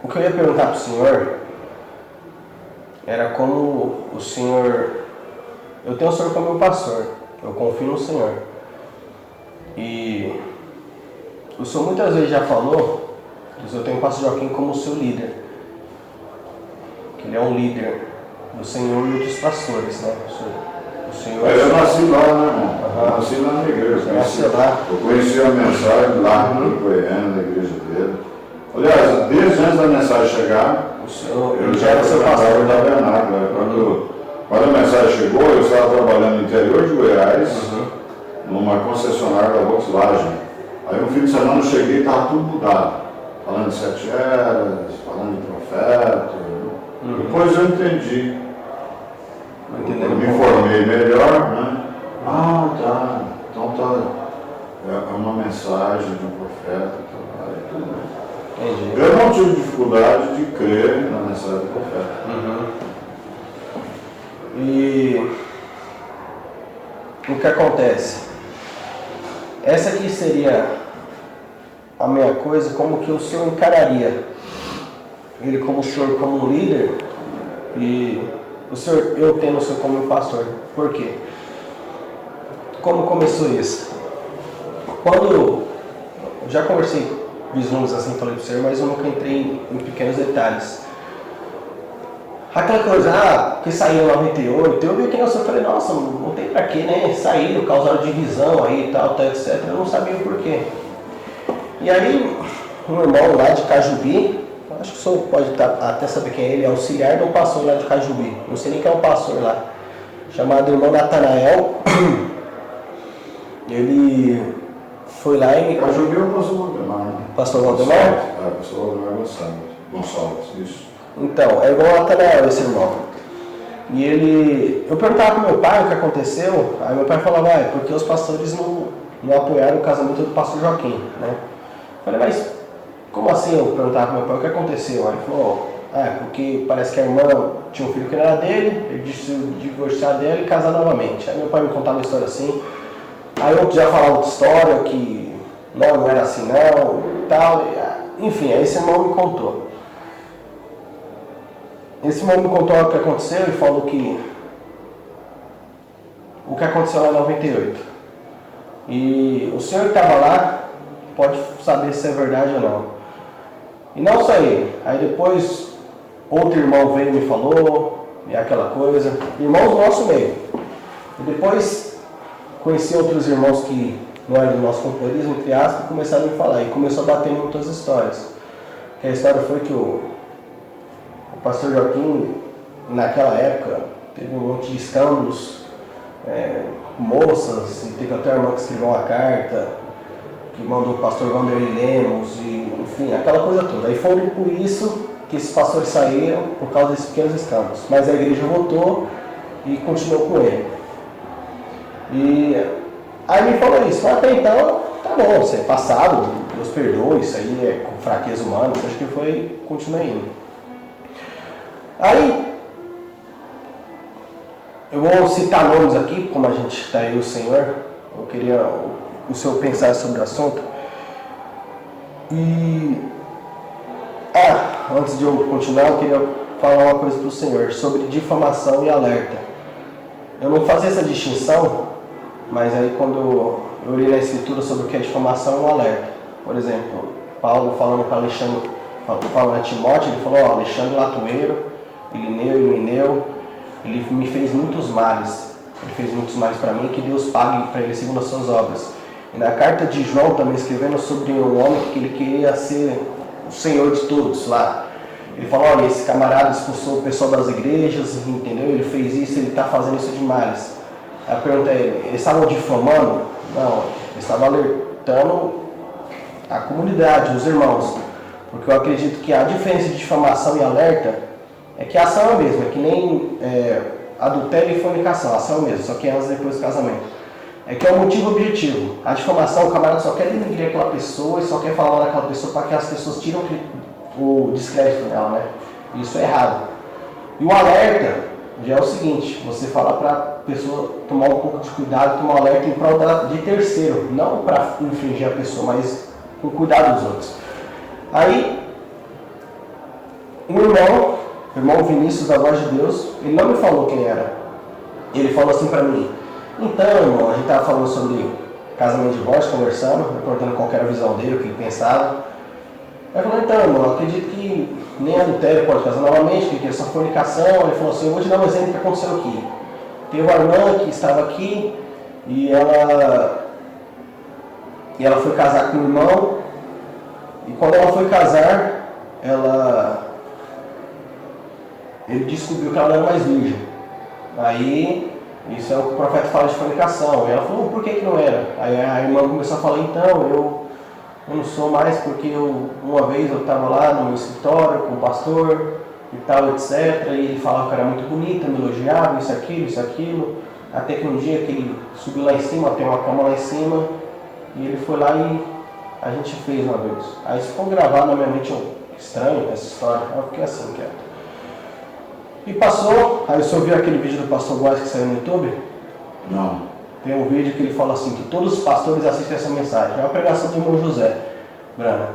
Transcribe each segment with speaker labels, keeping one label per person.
Speaker 1: O que eu ia perguntar para o senhor era como o senhor... Eu tenho o senhor como meu pastor, eu confio no senhor. E o senhor muitas vezes já falou que eu tenho o pastor Joaquim como seu líder. Que ele é um líder do senhor e dos pastores, né? O senhor...
Speaker 2: Eu nasci lá, né, irmão? Eu nasci lá na igreja. Eu conheci a mensagem lá no Goiânia, na igreja dele. Aliás, desde antes da mensagem chegar, eu já era seu pastor do tabernáculo. Quando a mensagem chegou, eu estava trabalhando no interior de Goiás, numa concessionária da Volkswagen. Aí no fim de semana eu cheguei e estava tudo mudado. Falando de 7 eras, falando de profeta. Depois eu entendi. Eu me informei melhor, né? Ah, tá. Então tá. É uma mensagem de um profeta. Tudo bem.
Speaker 1: Entendi.
Speaker 2: Eu não tive dificuldade de crer na mensagem do profeta.
Speaker 1: E o que acontece? Essa aqui seria a minha coisa, como que o senhor encararia ele como o senhor como um líder e o senhor, eu tendo o senhor como meu pastor. Por quê? Como começou isso? Quando eu já conversei vislumbres assim, falei para o senhor, mas eu nunca entrei em pequenos detalhes. Aquela coisa, que saiu em 98, eu vi que eu falei, nossa, não tem pra quê, né? Saíram, causaram divisão aí e tal, etc. Eu não sabia o porquê. E aí, um irmão lá de Cajubi, acho que o senhor pode até saber quem é ele, é auxiliar de um pastor lá de Cajubi. Não sei nem quem é o pastor lá, chamado irmão Natanael. Ele foi lá e...
Speaker 2: Cajubi é o pastor Valdemar, né?
Speaker 1: Pastor Valdemar?
Speaker 2: É, pastor Valdemar Gonçalves, isso.
Speaker 1: Então, é igual a Natanael, esse irmão. E ele... Eu perguntava pro meu pai o que aconteceu, aí meu pai falava, porque os pastores não apoiaram o casamento do pastor Joaquim, né? Eu falei, mas como assim? Eu perguntava pro meu pai o que aconteceu. Aí ele falou, porque parece que a irmã tinha um filho que não era dele, ele decidiu divorciar dela e casar novamente. Aí meu pai me contava uma história assim. Aí outro já falava outra história, que não era assim não, e tal. Enfim, aí esse irmão me contou. Esse irmão me contou o que aconteceu e falou que o que aconteceu lá em 98. E o senhor que estava lá pode saber se é verdade ou não. E não só ele. Aí depois outro irmão veio e me falou, e aquela coisa. Irmãos do nosso meio. E depois conheci outros irmãos que não eram do nosso companheirismo, entre aspas, e começaram a me falar. E começou a bater em muitas histórias. Que a história foi que o pastor Joaquim, naquela época, teve um monte de escândalos, moças, e teve até a irmã que escreveu uma carta, que mandou o pastor Wanderley Lemos, e, enfim, aquela coisa toda. Aí foi por isso que esses pastores saíram, por causa desses pequenos escândalos. Mas a igreja votou e continuou com ele. E aí me falou isso, mas até então, tá bom, isso é passado, Deus perdoa, isso aí é com fraqueza humana, acho que continua indo. Aí, eu vou citar nomes aqui, como a gente está aí o senhor, eu queria o senhor pensar sobre o assunto. E, antes de eu continuar, eu queria falar uma coisa para o senhor, sobre difamação e alerta. Eu não fazia essa distinção, mas aí quando eu li na escritura sobre o que é difamação e um alerta. Por exemplo, Paulo falando para Alexandre, falando a Timóteo, ele falou, Alexandre Latoeiro, Irineu e Mineu, ele me fez muitos males. Ele fez muitos males para mim, que Deus pague para ele segundo as suas obras. E na carta de João também escrevendo sobre um homem que ele queria ser o Senhor de todos lá. Ele falou, olha, esse camarada expulsou o pessoal das igrejas, entendeu? Ele fez isso, ele está fazendo isso de males. A pergunta é, eles estavam difamando? Não, eles estavam alertando a comunidade, os irmãos. Porque eu acredito que a diferença de difamação e alerta é que a ação é a mesma, é que nem adultério e fornicação, a ação é a mesma, só que é antes e depois do casamento. É que é um motivo objetivo. A difamação, o camarada só quer denigrir aquela pessoa e só quer falar daquela pessoa para que as pessoas tiram o descrédito dela, né? Isso é errado. E o alerta já é o seguinte, você fala para a pessoa tomar um pouco de cuidado, tomar um alerta em prol de terceiro, não para infringir a pessoa, mas com cuidado dos outros. Aí, o irmão Vinícius da Voz de Deus, ele não me falou quem era. Ele falou assim pra mim: então, irmão, a gente tava falando sobre casamento de voz, conversando, perguntando qual era a visão dele, o que ele pensava. Aí eu falei: então, irmão, eu acredito que nem adultério pode casar novamente, que é só fornicação. Ele falou assim: eu vou te dar um exemplo do que aconteceu aqui. Teve uma irmã que estava aqui e ela foi casar com o irmão, e quando ela foi casar, ele descobriu que ela não era mais virgem. Aí, isso é o que o profeta fala de fornicação. E ela falou: por que não era? Aí a irmã começou a falar: então, eu não sou mais porque uma vez eu estava lá no meu escritório com o pastor e tal, etc. E ele falava que era muito bonita, me elogiava, isso, aquilo. Até que um dia que ele subiu lá em cima, tem uma cama lá em cima, e ele foi lá e a gente fez uma vez. Aí isso ficou gravado na minha mente, estranho essa história. Aí eu fiquei assim, quieto. E passou, aí você ouviu aquele vídeo do pastor Góes que saiu no YouTube?
Speaker 2: Não.
Speaker 1: Tem um vídeo que ele fala assim, que todos os pastores assistem essa mensagem. É uma pregação do irmão José Brana.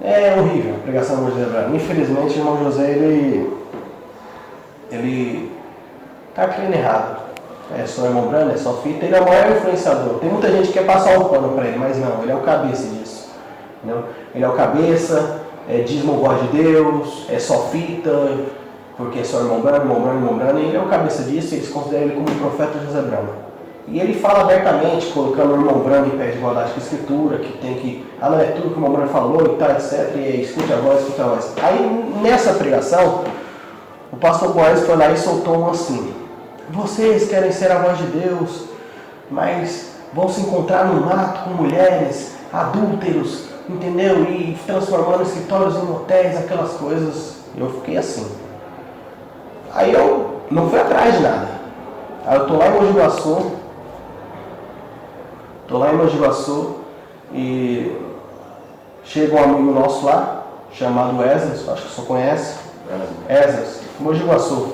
Speaker 1: É horrível a pregação do irmão José Brana. Infelizmente o irmão José, ele tá crendo errado. É só irmão Brana, é só fita. Ele é o maior influenciador. Tem muita gente que quer passar um pano para ele, mas não, ele é o cabeça disso. Entendeu? Ele é o cabeça, dízimo voz de Deus, é só fita, porque é só irmão Brana, e ele é o cabeça disso, e eles consideram ele como o profeta José Brana. E ele fala abertamente, colocando o irmão Brana em pé de igualdade com a escritura, que tem que, não é tudo que o irmão Brana falou e tal, etc, e escute a voz. Aí, nessa pregação, o pastor Góes foi lá e soltou um assim: vocês querem ser a voz de Deus, mas vão se encontrar no mato com mulheres, adúlteros, entendeu? E transformando escritórios em motéis, aquelas coisas. Eu fiquei assim. Aí eu não fui atrás de nada. Aí eu tô lá em Mogi Guaçu, e chega um amigo nosso lá, chamado Esdras, acho que você conhece. Esdras, Mogi Guaçu.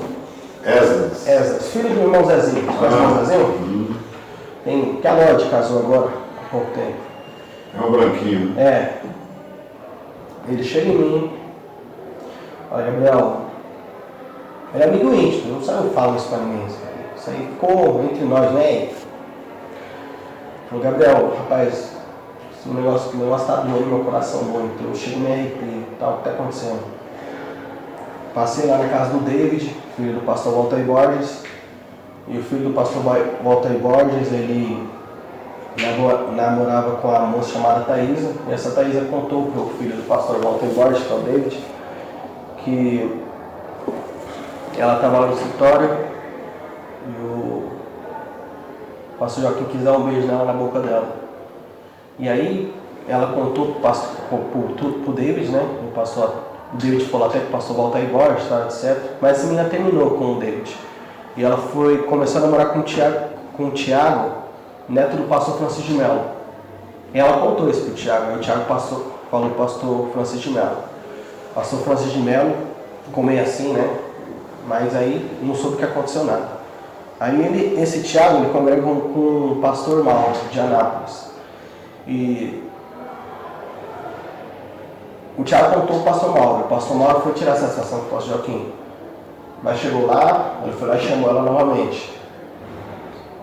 Speaker 1: Esdras, filho do irmão Zezinho. Você conhece o irmão Zezinho? Tem Calode, casou agora, há pouco tempo.
Speaker 2: É um branquinho.
Speaker 1: Ele chega em mim: olha, Gabriel, ele é amigo íntimo, não sabe, eu falo isso pra ninguém. Isso aí ficou entre nós, né? Falou: Gabriel, rapaz, o negócio tá doendo no meu coração muito. Eu chego me arrepio, tal, o que tá acontecendo? Passei lá na casa do David, filho do pastor Walter Borges, e o filho do pastor Walter Borges, ele namorava com a moça chamada Thaisa, e essa Thaisa contou pro filho do pastor Walter Borges, que é o David, que ela estava lá no escritório e o pastor Joaquim quis dar um beijo nela na boca dela. E aí ela contou pro David, né? O David falou até que o pastor Walter Borges, tá, etc. Mas essa menina terminou com o David. E ela começou a namorar com o Tiago, neto do pastor Francisco de Mello. E ela contou isso pro Tiago. Aí o Tiago falou pro pastor Francisco de Mello. O pastor Francisco de Mello ficou meio assim, né? Mas aí não soube o que aconteceu nada. Aí esse Tiago, ele congrega com o pastor Mauro, de Anápolis. E o Tiago contou o pastor Mauro. O pastor Mauro foi tirar a satisfação com o pastor Joaquim. Mas chegou lá, ele foi lá e chamou ela novamente.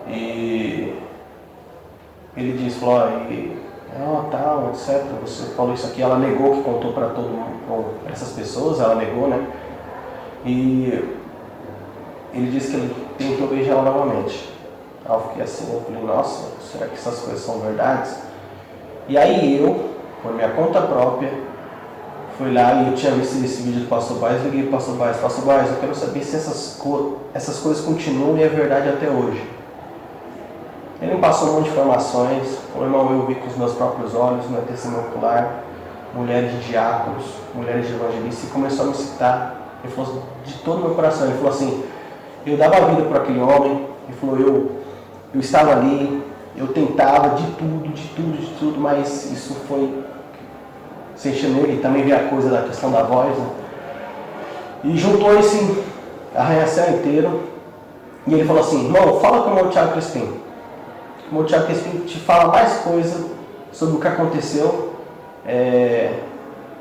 Speaker 1: E ele disse, falou: tal, etc. Você falou isso aqui. Ela negou que contou para todo mundo, essas pessoas, ela negou, né? E ele disse que ele tentou beijar ela novamente. Aí eu fiquei assim, eu falei: nossa, será que essas coisas são verdades? E aí eu, por minha conta própria, fui lá e eu tinha visto esse vídeo do pastor Baez, liguei pro pastor Baez: pastor Baez, eu quero saber se essas coisas continuam e é verdade até hoje. Ele me passou um monte de informações. Falou: irmão, eu vi com os meus próprios olhos, no meu testemunho ocular, mulheres de diáconos, mulheres de evangelistas, e começou a me citar. Ele falou de todo o meu coração. Ele falou assim: eu dava vida por aquele homem. Ele falou: eu estava ali, eu tentava de tudo, mas isso foi se enchendo nele. Também veio a coisa da questão da voz, né? E juntou esse arranha-céu inteiro. E ele falou assim: irmão, fala com o irmão Thiago Crispim. O irmão Thiago Crispim te fala mais coisa sobre o que aconteceu,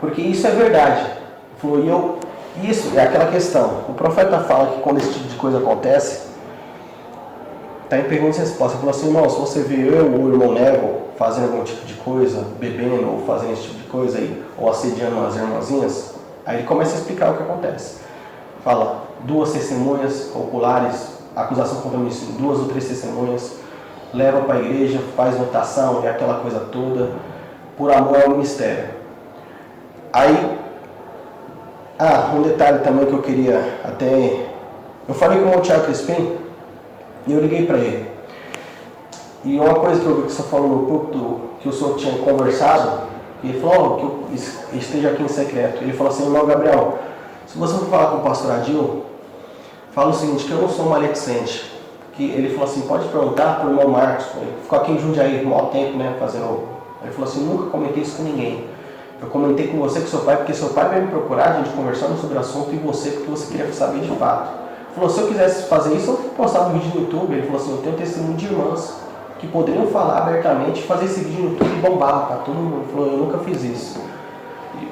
Speaker 1: porque isso é verdade. Ele falou: Isso é aquela questão. O profeta fala que quando esse tipo de coisa acontece, está em pergunta e resposta. Ele falou assim, irmão, se você vê eu ou o irmão Nego fazendo algum tipo de coisa, bebendo ou fazendo esse tipo de coisa aí, ou assediando as irmãzinhas, aí ele começa a explicar o que acontece. Fala, 2 testemunhas oculares, acusação contra mim, 2 ou 3 testemunhas, leva para a igreja, faz votação e aquela coisa toda, por amor ao ministério. Aí, um detalhe também que eu queria até... Eu falei com o Thiago Crispim e eu liguei para ele. E uma coisa que eu vi que o senhor falou no púlpito, que o senhor tinha conversado, e ele falou que eu esteja aqui em secreto. Ele falou assim, irmão Gabriel, se você for falar com o pastor Adil, fala o seguinte, que eu não sou maledicente. Que ele falou assim, pode perguntar para o irmão Marcos, ele ficou aqui em Jundiaí, maior tempo, né, fazendo... Ele falou assim, nunca comentei isso com ninguém. Eu comentei com você, com seu pai, porque seu pai veio me procurar, a gente conversando sobre o assunto, e você, porque você queria saber de fato. Ele falou, se eu quisesse fazer isso, eu postava um vídeo no YouTube. Ele falou assim, eu tenho testemunho de irmãs que poderiam falar abertamente, fazer esse vídeo no YouTube e bombar para todo mundo. Ele falou, eu nunca fiz isso.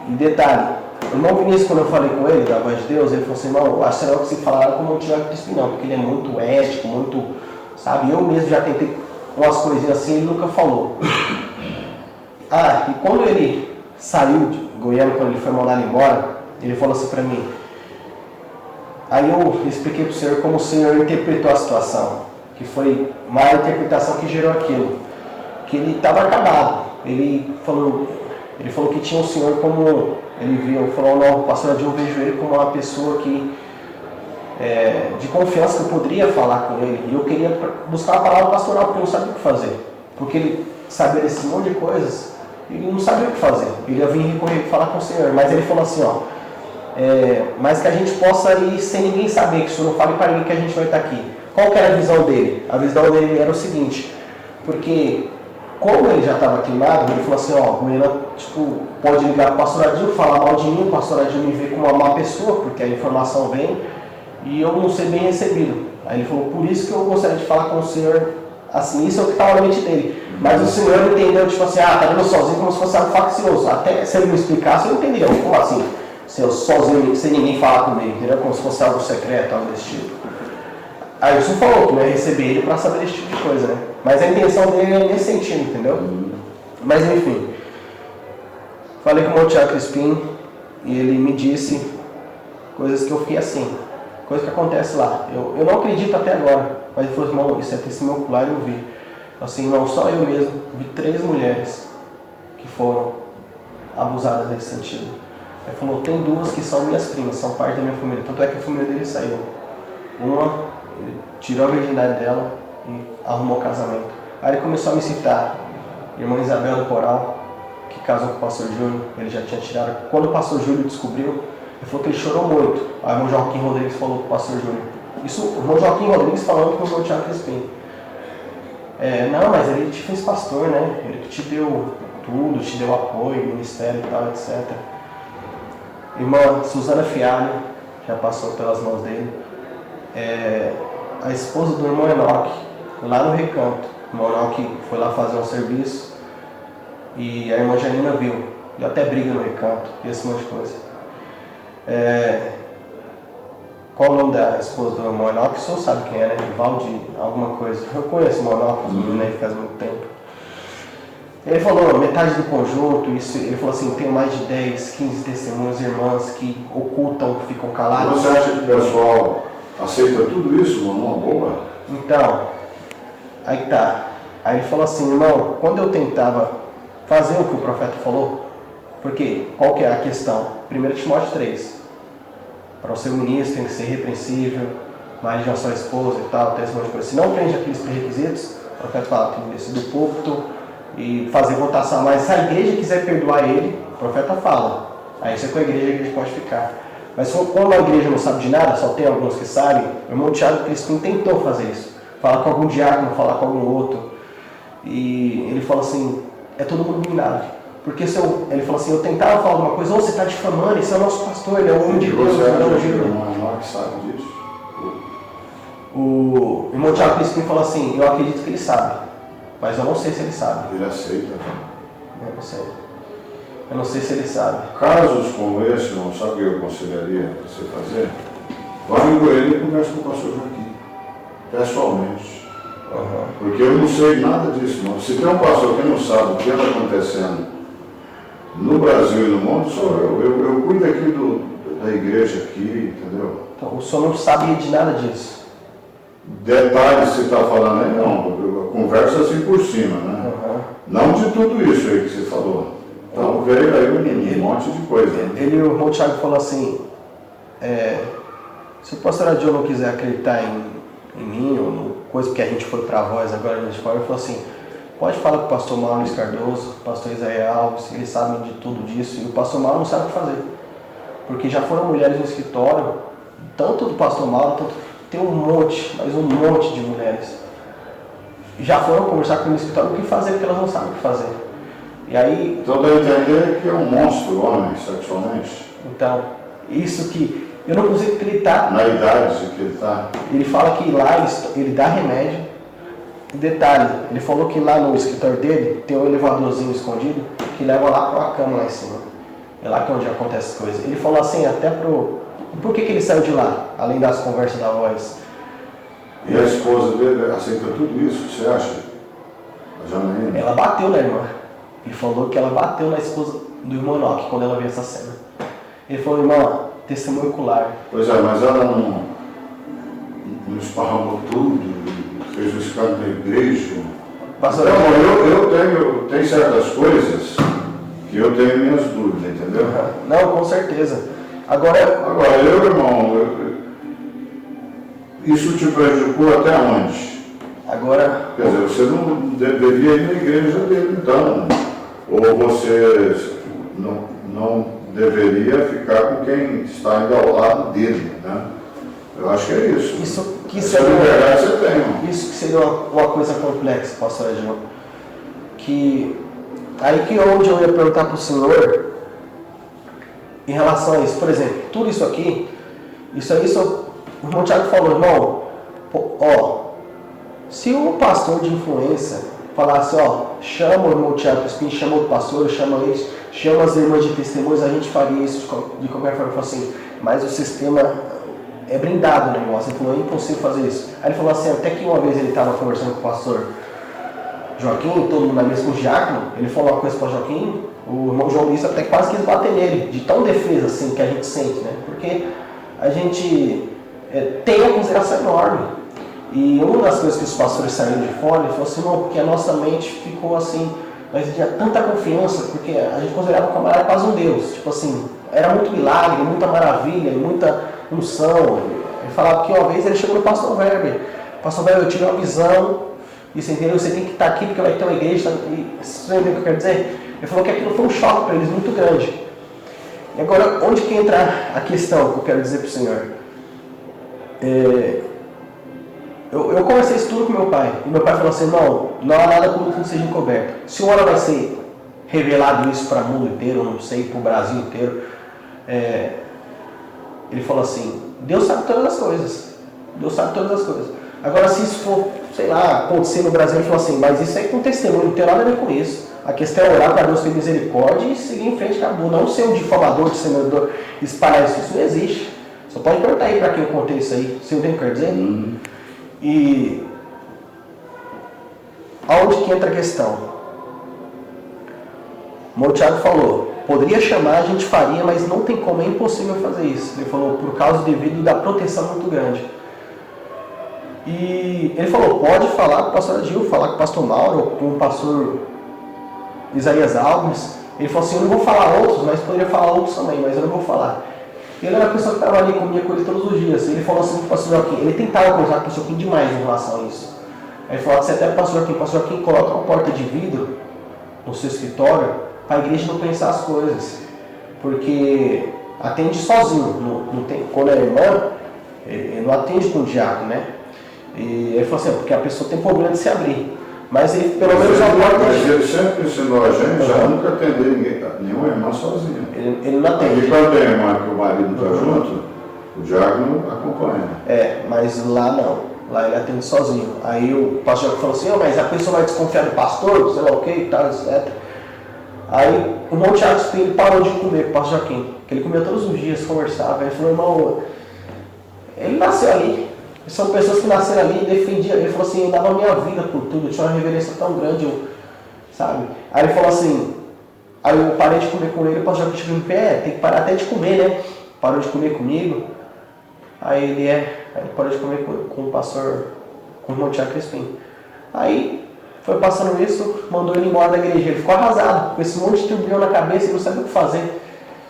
Speaker 1: E detalhe, o irmão Vinícius, quando eu falei com ele, da voz de Deus, ele falou assim, irmão, eu acho que será que você falaram como o Thiago Crispim, não, porque ele é muito ético, muito, sabe, eu mesmo já tentei umas coisinhas assim, ele nunca falou. E quando ele saiu de Goiânia, quando ele foi mandado embora, ele falou assim para mim, aí eu expliquei para o Senhor como o Senhor interpretou a situação, que foi uma interpretação que gerou aquilo, que ele estava acabado. Ele falou que tinha o Senhor como, ele viu, falou, não, pastor Adil, eu vejo ele como uma pessoa que, de confiança, que eu poderia falar com ele, e eu queria buscar a palavra pastoral, porque eu não sabia o que fazer, porque ele sabia desse monte de coisas, ele não sabia o que fazer, ele ia vir recorrer falar com o Senhor, mas ele falou assim, mas que a gente possa ir sem ninguém saber, que o Senhor não fale para ninguém que a gente vai estar aqui. Qual que era a visão dele? A visão dele era o seguinte, porque como ele já estava queimado, ele falou assim, Goiânia, pode ligar para o pastor Adil, falar mal de mim, o pastor Adil me vê como uma má pessoa, porque a informação vem, e eu não ser bem recebido. Aí ele falou, por isso que eu gostaria de falar com o Senhor, assim, isso é o que estava na mente dele. Mas o Senhor entendeu, tá vendo sozinho, como se fosse algo faccioso. Até se ele me explicasse, eu entenderia, como assim? Se eu sozinho, sem ninguém falar comigo, entendeu? Como se fosse algo secreto, algo desse tipo. Aí o Senhor falou que não ia receber ele para saber desse tipo de coisa, né? Mas a intenção dele é nesse sentido, entendeu? Mas enfim, falei com o Thiago Crispim e ele me disse coisas que eu fiquei assim, coisa que acontece lá. Eu não acredito até agora, mas ele falou, irmão, isso é testemunho ocular, eu vi. Assim, não só eu mesmo, vi 3 mulheres que foram abusadas nesse sentido. Ele falou, tem 2 que são minhas primas, são parte da minha família, tanto é que a família dele saiu. Uma, ele tirou a virgindade dela e arrumou casamento. Aí ele começou a me citar, irmã Isabel do Coral, que casou com o pastor Júlio, ele já tinha tirado. Quando o pastor Júlio descobriu, ele falou que ele chorou muito. Aí o irmão Joaquim Rodrigues falou para o pastor Júlio. Isso, o irmão Joaquim Rodrigues falando com o irmão Thiago Crispim. Não, mas ele te fez pastor, né? Ele que te deu tudo, te deu apoio, ministério e tal, etc. Irmã Suzana Fialho, já passou pelas mãos dele. A esposa do irmão Enoque, lá no Recanto. O irmão Enoque foi lá fazer um serviço e a irmã Janina viu. Deu até briga no Recanto, e esse monte de coisa. Qual o nome da esposa do irmão Enoque? O senhor sabe quem é, né? Valde, alguma coisa. Eu conheço o irmão Enoque, né? Faz muito tempo. Ele falou, metade do conjunto, isso, ele falou assim, tem mais de 10, 15 testemunhas, irmãs que ocultam, ficam caladas.
Speaker 2: Você acha que o pessoal aceita tudo isso numa boa?
Speaker 1: Então, aí tá. Aí ele falou assim, irmão, quando eu tentava fazer o que o profeta falou, porque qual que é a questão? 1 Timóteo 3. Para o seu ministro tem que ser irrepreensível, marido de uma só esposa e tal, tem esse monte de coisa. Se não prende aqueles pré-requisitos, o profeta fala que tem que descer do púlpito e fazer votação. Mas se a igreja quiser perdoar ele, o profeta fala. Aí isso é com a igreja pode ficar. Mas quando a igreja não sabe de nada, só tem alguns que sabem, o irmão Thiago Crispim tentou fazer isso. Falar com algum diácono, falar com algum outro. E ele falou assim, é todo mundo minado. Porque ele falou assim, eu tentava falar alguma coisa, você está difamando, esse é o nosso pastor, ele é o homem de Deus.
Speaker 2: Você acha que o irmão Enoque sabe disso?
Speaker 1: O irmão Thiago Crispim falou assim, eu acredito que ele sabe, mas eu não sei se ele sabe.
Speaker 2: Ele aceita.
Speaker 1: Eu não sei. Eu não sei se ele sabe.
Speaker 2: Casos como esse, não sabe o que eu aconselharia você fazer? Vá em Goiânia e converse com o pastor Joaquim, pessoalmente. Porque eu não sei nada disso, não. Se tem um pastor que não sabe o que está acontecendo no Brasil e no mundo, sou eu. Eu cuido aqui da igreja aqui, entendeu?
Speaker 1: Então, o senhor não sabia de nada disso?
Speaker 2: Detalhes que você está falando aí, não. Conversa assim por cima, né? Não de tudo isso aí que você falou. Então veio aí um monte de coisa.
Speaker 1: Ele, o irmão Thiago falou assim, se o pastor Adil não quiser acreditar em mim, ou coisa que a gente foi para a voz agora, a gente falou, ele falou assim, pode falar com o pastor Maurício Cardoso, o pastor Isaías Alves, eles sabem de tudo disso, e o pastor Mauro não sabe o que fazer. Porque já foram mulheres no escritório, tanto do pastor Mauro, tem um monte, mas um monte de mulheres. Já foram conversar comigo no escritório o que fazer, porque elas não sabem o que fazer. E aí...
Speaker 2: Então dá a entender que é um monstro, homem, sexualmente.
Speaker 1: Então, isso que... Eu não consigo acreditar.
Speaker 2: Na idade que ele está.
Speaker 1: Ele fala que lá ele dá remédio. Detalhe, ele falou que lá no escritório dele tem um elevadorzinho escondido que leva lá para a cama lá em cima. É lá que é onde acontece as coisas. Ele falou assim, até por que ele saiu de lá, além das conversas da voz?
Speaker 2: E a esposa dele aceita tudo isso, você acha? A Janaína?
Speaker 1: Ela bateu na irmã. Ele falou que ela bateu na esposa do irmão Enoque quando ela viu essa cena. Ele falou, irmã, testemunho ocular.
Speaker 2: Pois é, mas ela não esparramou tudo, fez um escândalo na igreja.
Speaker 1: Pastor,
Speaker 2: então, eu tenho certas coisas que eu tenho minhas dúvidas, entendeu?
Speaker 1: Não, com certeza. Agora
Speaker 2: irmão, isso te prejudicou até onde?
Speaker 1: Agora...
Speaker 2: Quer dizer, você não deveria ir na igreja dele, então. Ou você não deveria ficar com quem está indo ao lado dele, né? Eu acho que é isso.
Speaker 1: Isso que
Speaker 2: seria liberdade você tem.
Speaker 1: Isso que seria uma coisa complexa, pastor Edson. Que aí que onde eu ia perguntar para o senhor em relação a isso, por exemplo, tudo isso aqui, o irmão Thiago falou, irmão, se um pastor de influência falasse, chama o irmão Thiago Crispim, chama o pastor, chama eles, chama as irmãs de testemunhos, a gente faria isso de qualquer forma. Ele falou assim, mas o sistema é blindado o negócio. Ele falou, é impossível fazer isso. Aí ele falou assim, até que uma vez ele estava conversando com o pastor Joaquim, todo mundo na mesa com o diácono, ele falou uma coisa para o Joaquim, o irmão João Luiz até quase quis bater nele, de tão defesa assim que a gente sente, né? Porque a gente tem uma consideração enorme. E uma das coisas que os pastores saíram de fora, ele falou assim, não, porque a nossa mente ficou assim, mas tinha tanta confiança, porque a gente considerava o camarada quase um Deus, tipo assim, era muito milagre, muita maravilha, muita unção. Ele falava que uma vez ele chegou no pastor Weber, pastor Weber, eu tive uma visão, e você entendeu, você tem que estar aqui porque vai ter uma igreja, e você entendeu o que eu quero dizer? Ele falou que aquilo foi um choque para eles muito grande. E agora, onde que entra a questão que eu quero dizer para o senhor? Eu conversei isso tudo com meu pai, e meu pai falou assim, não há nada como que não seja encoberto. Se uma hora vai ser revelado isso para o mundo inteiro, eu não sei, para o Brasil inteiro, ele falou assim, Deus sabe todas as coisas. Deus sabe todas as coisas. Agora, se isso for, sei lá, acontecer no Brasil, ele falou assim, mas isso aí com testemunho, não tem nada a ver com isso. A questão é orar para Deus ter misericórdia e seguir em frente, acabou. Não ser um difamador, disseminador, espalhar isso não existe. Só pode perguntar aí para quem eu contei isso aí, se eu tenho que dizer. E aonde que entra a questão? O meu Thiago falou, poderia chamar, a gente faria, mas não tem como, é impossível fazer isso. Ele falou, por causa devido da proteção muito grande. E ele falou, pode falar com o pastor Adil, falar com o pastor Mauro, com o pastor Isaías Alves. Ele falou assim, eu não vou falar outros, mas poderia falar outros também, mas eu não vou falar. Ele era a pessoa que estava ali comigo com ele todos os dias. Ele falou assim para o pastor Joaquim, ele tentava conversar com o pastor Joaquim demais em relação a isso. Aí ele falou assim até para o pastor Joaquim, coloca uma porta de vidro no seu escritório para a igreja não pensar as coisas. Porque atende sozinho, não tem, quando é irmã, ele não atende com o diácono, né? E ele falou assim, porque a pessoa tem problema de se abrir. Mas ele, pelo menos,
Speaker 2: mas ele sempre ensinou a gente a nunca atender nenhuma irmã sozinha.
Speaker 1: Ele não atende.
Speaker 2: E quando tem irmã que o marido está junto, o diácono acompanha.
Speaker 1: Mas lá não. Lá ele atende sozinho. Aí o pastor falou assim, mas a pessoa vai desconfiar do pastor, sei lá o que, tal, etc. Aí o irmão Tiago Espinho parou de comer com o pastor Joaquim, que ele comia todos os dias, conversava. Ele falou, irmão, ele nasceu ali. São pessoas que nasceram ali e defendiam. Ele falou assim, eu dava a minha vida por tudo, eu tinha uma reverência tão grande, sabe? Aí ele falou assim, aí eu parei de comer com ele, o pastor Joaquim chegou em pé, tem que parar até de comer, né? Parou de comer comigo. Aí ele parou de comer com o pastor, com o irmão Tiago Crispim. Aí foi passando isso, mandou ele embora da igreja. Ele ficou arrasado, com esse monte de turbilhão na cabeça e não sabia o que fazer.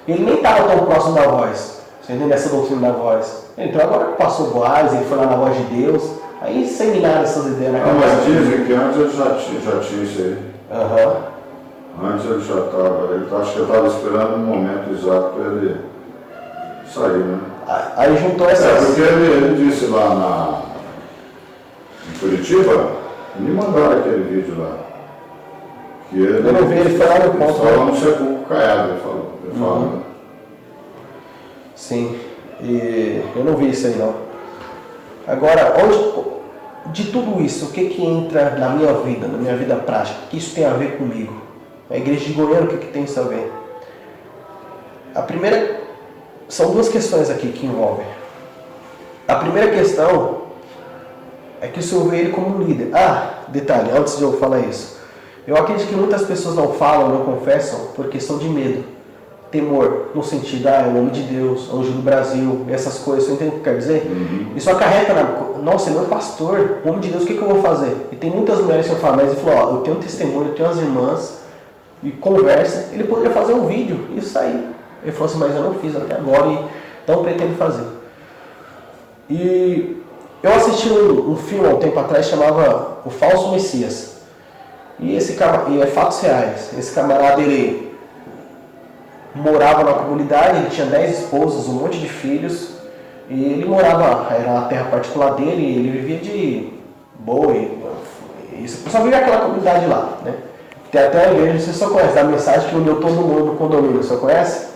Speaker 1: Ele nem estava tão próximo da voz, você entende essa doutrina da voz. Então agora passou Boaz, ele foi lá na voz de Deus, aí seminaram essas ideias na cabeça.
Speaker 2: Mas dizem que antes ele já tinha isso aí. Antes ele já estava, acho que ele estava esperando um momento exato para ele sair, né?
Speaker 1: Aí juntou essas...
Speaker 2: porque ele disse lá em Curitiba, me mandaram aquele vídeo lá. Que ele,
Speaker 1: eu não vi, ele foi lá no ponto.
Speaker 2: Ele falou no sepulcro caiado, ele falou.
Speaker 1: Sim, e eu não vi isso aí não. Agora, de tudo isso, o que entra na minha vida prática? O que isso tem a ver comigo? A igreja de Goiânia, o que tem isso a ver? A primeira... São duas questões aqui que envolvem. A primeira questão é que o Senhor vê ele como um líder. Detalhe, antes de eu falar isso. Eu acredito que muitas pessoas não falam, não confessam, por questão de medo. Temor, no sentido, é o homem de Deus, anjo do Brasil, essas coisas, você entende o que eu quero dizer? Isso acarreta nossa, ele é meu pastor, o homem de Deus, o que eu vou fazer? E tem muitas mulheres que eu falo, mas ele falou, eu tenho um testemunho, eu tenho as irmãs, e conversa, ele poderia fazer um vídeo, isso aí. Ele falou assim, mas eu não fiz até agora e não pretendo fazer. E eu assisti um filme há um tempo atrás, chamava O Falso Messias. E é fatos reais. Esse camarada, ele morava na comunidade, ele tinha 10 esposas, um monte de filhos. E ele morava, era a terra particular dele, e ele vivia de boi. Isso, só vivia aquela comunidade lá, né? Tem até a igreja, você só conhece, da mensagem que uniu todo mundo no condomínio, você conhece?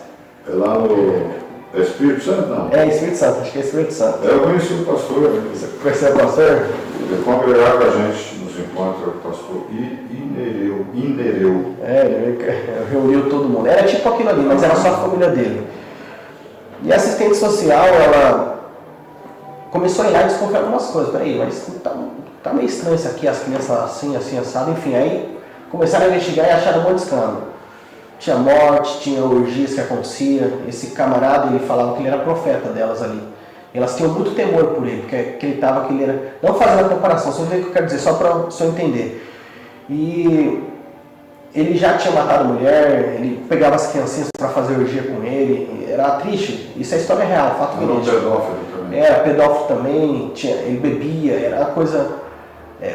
Speaker 2: É lá no Espírito Santo, não?
Speaker 1: É, Espírito Santo, acho que é Espírito Santo.
Speaker 2: Eu conheci o pastor.
Speaker 1: Você conheceu o pastor?
Speaker 2: Ele congregava com a gente nos encontros, o pastor Inereu.
Speaker 1: Ele reuniu todo mundo. Era tipo aquilo ali, mas era só a família dele. E a assistente social, ela começou a ir lá e desconfiar algumas coisas. Peraí, mas tá meio estranho isso aqui, as crianças assim, assado, enfim. Aí começaram a investigar e acharam um monte de escândalo. Tinha morte, tinha orgias que acontecia. Esse camarada, ele falava que ele era profeta delas ali. Elas tinham muito temor por ele, porque acreditava que ele era... Não fazendo a comparação, só entender o que eu quero dizer, só para eu entender. E ele já tinha matado a mulher, ele pegava as criancinhas para fazer orgia com ele. Era triste, isso é história real, fato verídico.
Speaker 2: Era pedófilo também.
Speaker 1: Era pedófilo também, ele bebia, era uma coisa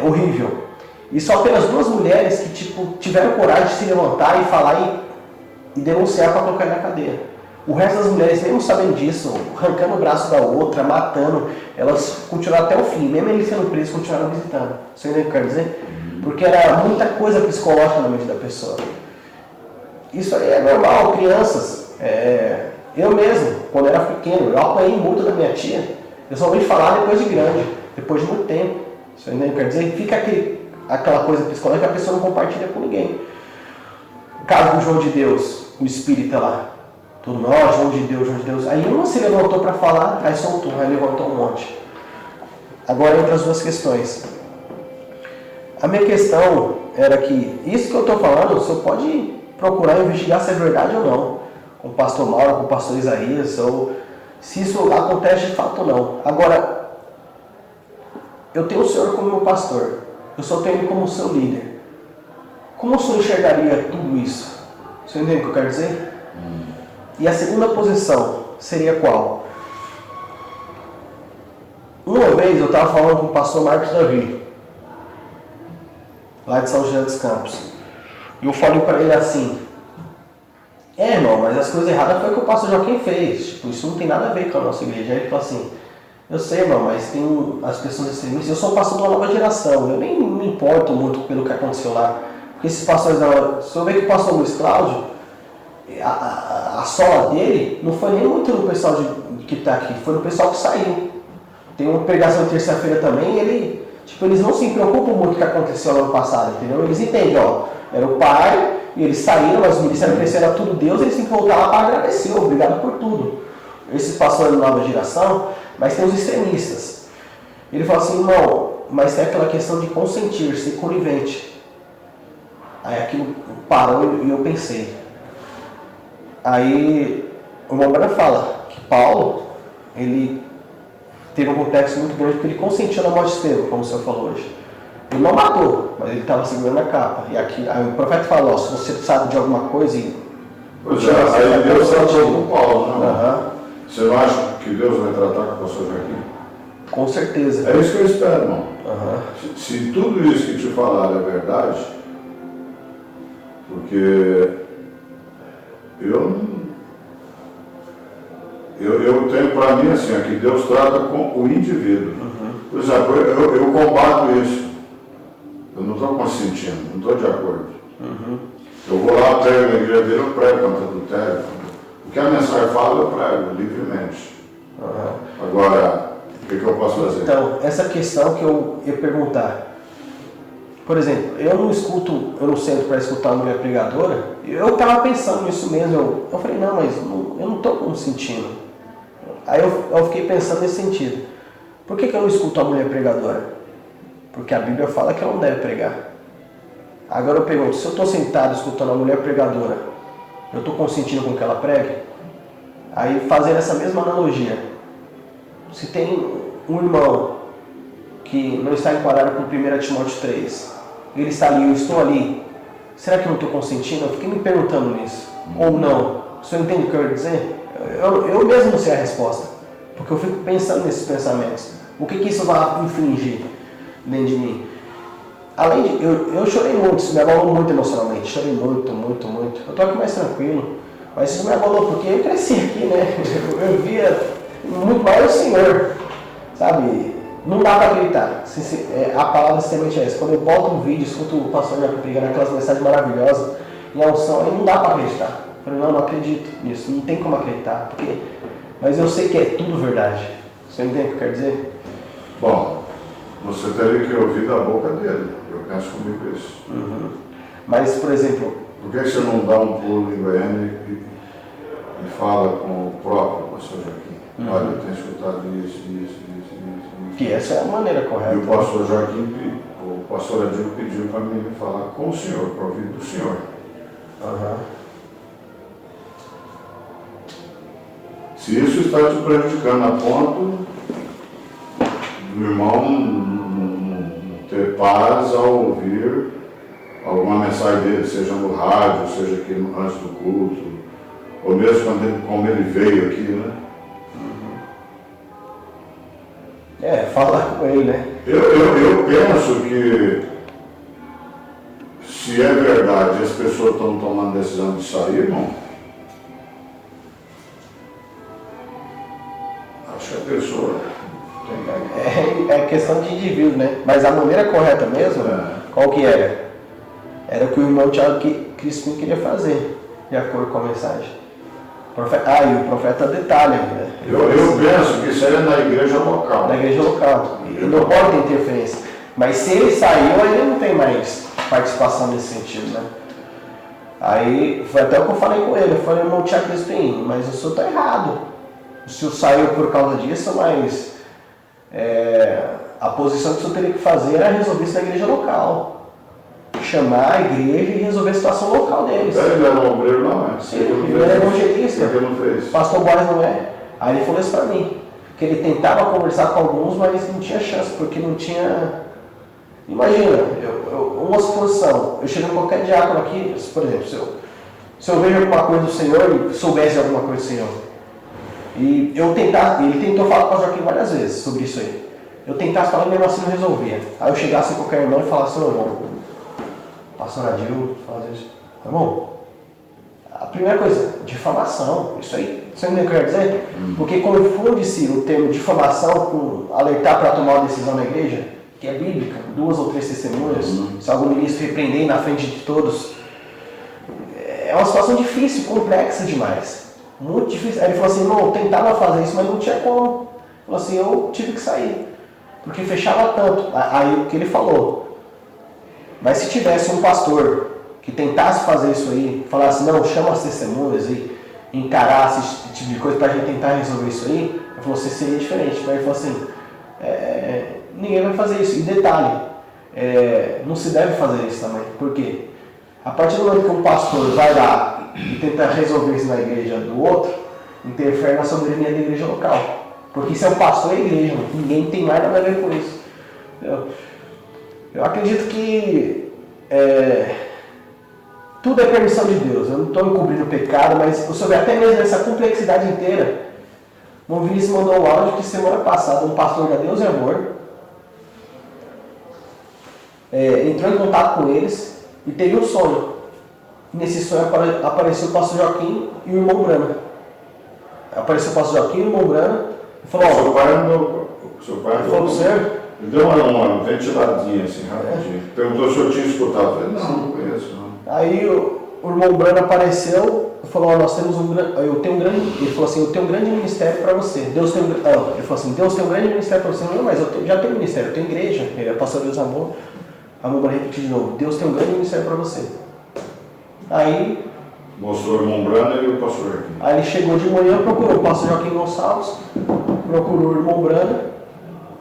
Speaker 1: horrível. E só apenas 2 mulheres que tiveram coragem de se levantar e falar e denunciar para colocar na cadeia. O resto das mulheres, mesmo sabendo disso, arrancando o braço da outra, matando, elas continuaram até o fim. Mesmo eles sendo presos, continuaram visitando. Você entende o que eu quero dizer? Porque era muita coisa psicológica na mente da pessoa. Isso aí é normal, crianças. Eu mesmo, quando era pequeno, eu apanhei muito da minha tia. Eu só ouvi falar depois de grande, depois de muito tempo. Você entende o que eu quero dizer? Fica aquela coisa psicológica que a pessoa não compartilha com ninguém. O caso do João de Deus, o espírita lá. Todo mundo, João de Deus, João de Deus. Aí uma se levantou para falar, aí soltou, aí levantou um monte. Agora entra as duas questões. A minha questão era que, isso que eu estou falando, o senhor pode procurar investigar se é verdade ou não. Com o pastor Mauro, com o pastor Isaías, ou se isso acontece de fato ou não. Agora, eu tenho o senhor como meu pastor, eu só tenho ele como seu líder. Como o senhor enxergaria tudo isso? Você entende o que eu quero dizer? E a segunda posição seria qual? Uma vez eu estava falando com o pastor Marcos Davi, lá de São José dos Campos. E eu falei para ele assim, irmão, mas as coisas erradas foi o que o pastor Joaquim fez. Isso não tem nada a ver com a nossa igreja. Aí ele falou assim, eu sei, irmão, mas tem as pessoas extremistas. Eu sou pastor de uma nova geração, eu nem me importo muito pelo que aconteceu lá. Porque esses pastores, se eu ver que o pastor Luiz Cláudio, a sola dele não foi nem muito no pessoal que está aqui, foi no pessoal que saiu. Tem uma pregação de terça-feira também, eles não se preocupam muito com o que aconteceu no ano passado, entendeu? Eles entendem, era o pai, E eles saíram, mas o ministério cresceu, era tudo Deus, eles têm que voltar lá para agradecer, obrigado por tudo. Esses pastores da nova geração, mas tem os extremistas. Ele falou assim, irmão, mas tem aquela questão de consentir, ser conivente. Aí aquilo parou e eu pensei. Aí o irmão Branham fala que Paulo, ele teve um complexo muito grande porque ele consentiu na morte de Estevão, como o senhor falou hoje. Ele não matou, mas ele estava segurando a capa. E aqui, aí o profeta falou, se você sabe de alguma coisa e...
Speaker 2: Pois é, aí Deus tratou com Paulo, né? Você não acha que Deus vai tratar com o pastor Joaquim?
Speaker 1: Com certeza.
Speaker 2: É isso que eu espero, irmão. Se tudo isso que te falaram é verdade, porque eu tenho para mim assim, que Deus trata com o indivíduo. Por exemplo, eu combato isso. Eu não estou consentindo, não estou de acordo. Eu vou lá, prego na igreja dele, eu prego contra adultério. O que a mensagem fala, eu prego livremente. Agora, o que eu posso fazer?
Speaker 1: Então, essa questão que eu ia perguntar. Por exemplo, eu não sento para escutar uma mulher pregadora. Eu estava pensando nisso mesmo. Eu falei, não, mas eu não estou consentindo. Aí eu fiquei pensando nesse sentido. Por que eu não escuto a mulher pregadora? Porque a Bíblia fala que ela não deve pregar. Agora eu pergunto, se eu estou sentado escutando a mulher pregadora, eu estou consentindo com que ela pregue? Aí fazendo essa mesma analogia, se tem um irmão que não está enquadrado com 1 Timóteo 3, ele está ali, eu estou ali, será que eu não estou consentindo? Eu fiquei me perguntando nisso. Ou não? O senhor entende o que eu quero dizer? Eu mesmo não sei a resposta, porque eu fico pensando nesses pensamentos. O que isso vai infligir dentro de mim? Além de, eu chorei muito, isso me abalou muito emocionalmente, chorei muito. Eu estou aqui mais tranquilo, mas isso me abalou porque eu cresci aqui, né? Eu via muito mais o Senhor, sabe? Não dá para acreditar. A palavra simplesmente é essa. Quando eu boto um vídeo, escuto o pastor já pregando aquelas mensagens maravilhosas e a unção, aí não dá para acreditar. Eu falei, não acredito nisso, não tem como acreditar, mas eu sei que é tudo verdade. Você entende o que eu quero dizer?
Speaker 2: Bom, você teria que ouvir da boca dele. Eu penso comigo isso.
Speaker 1: Mas, por exemplo...
Speaker 2: Por que você não dá um pulo em Goiânia e fala com o próprio pastor Joaquim? Olha, eu tenho escutado isso.
Speaker 1: Que essa é a maneira correta.
Speaker 2: E o pastor Joaquim, o pastor Adil pediu para mim falar com o senhor, para ouvir do senhor. Se isso está te prejudicando a ponto do irmão não ter paz ao ouvir alguma mensagem dele, seja no rádio, seja aqui antes do culto, ou mesmo como ele veio aqui, né?
Speaker 1: Falar com ele, né?
Speaker 2: Eu penso que se é verdade e as pessoas estão tomando decisão de sair, irmão, acho que a pessoa
Speaker 1: é questão de indivíduo, né? Mas a maneira correta mesmo, qual que era? Era o que o irmão Thiago Crispim queria fazer, de acordo com a mensagem. E o profeta detalha, né?
Speaker 2: Eu penso que isso aí é na igreja local.
Speaker 1: Na igreja local. Ele não pode ter interferência. Mas se ele saiu, aí ele não tem mais participação nesse sentido, né? Aí foi até o que eu falei com ele. Eu falei, irmão Thiago Crispim, mas o senhor está errado. O senhor saiu por causa disso, mas a posição que o senhor teria que fazer era resolver isso na igreja local. Chamar a igreja e resolver a situação local deles.
Speaker 2: Ele era um obreiro, não é?
Speaker 1: Sim, ele era evangelista.
Speaker 2: Por que não fez?
Speaker 1: Pastor Boris não é. Aí ele falou isso pra mim. Que ele tentava conversar com alguns, mas não tinha chance, porque não tinha... Imagina, uma suposição. Eu chego em qualquer diácono aqui, por exemplo, se eu vejo alguma coisa do Senhor e soubesse alguma coisa do Senhor. E ele tentou falar com o Joaquim várias vezes sobre isso aí. Eu tentasse falar e mesmo assim não resolvia. Aí eu chegasse em qualquer irmão e falasse, ô irmão, pastor Adil, fala isso. Irmão, a primeira coisa, difamação. Isso aí, você entendeu o que eu quero dizer? Porque confunde-se o termo difamação com alertar para tomar uma decisão na igreja, que é bíblica, 2 ou 3 testemunhas, se algum ministro repreender na frente de todos. É uma situação difícil, complexa demais. Muito difícil. Aí ele falou assim, irmão, eu tentava fazer isso, mas não tinha como. Ele falou assim, eu tive que sair. Porque fechava tanto. Aí o que ele falou. Mas se tivesse um pastor que tentasse fazer isso aí, falasse, não, chama as testemunhas e encarar esse tipo de coisa pra gente tentar resolver isso aí, ele falou, você seria diferente. Então ele falou assim, ninguém vai fazer isso. E detalhe, não se deve fazer isso também. Por quê? A partir do momento que um pastor vai lá e tenta resolver isso na igreja do outro, interfere na soberania da igreja local. Porque isso é o pastor e a igreja, ninguém tem mais nada a ver com isso. Eu acredito que tudo é permissão de Deus. Eu não estou encobrindo o pecado, mas sobre até mesmo essa complexidade inteira, o Vinícius mandou um áudio que semana passada um pastor da Deus e Amor entrou em contato com eles e teve um sonho. Nesse sonho apareceu o pastor Joaquim e o irmão Brana. Apareceu o pastor Joaquim e o irmão Brana e falou,
Speaker 2: seu pai
Speaker 1: falou pro senhor?
Speaker 2: Ele deu uma ventiladinha assim, rapidinho. Perguntou se eu tinha escutado. Eu falei, não conheço não.
Speaker 1: Aí o irmão Brana apareceu e falou, nós temos eu tenho um grande, ele falou assim, eu tenho um grande ministério para você. Ele falou assim, Deus tem um grande ministério para você. Não, mas já tenho ministério, eu tenho igreja. Ele é pastor Deus Amor. A Amor vai repetir de novo, Deus tem um grande ministério para você. Aí
Speaker 2: mostrou o irmão Brana e o pastor Joaquim.
Speaker 1: Aí ele chegou de manhã, procurou o pastor Joaquim Gonçalves, procurou o irmão Brana.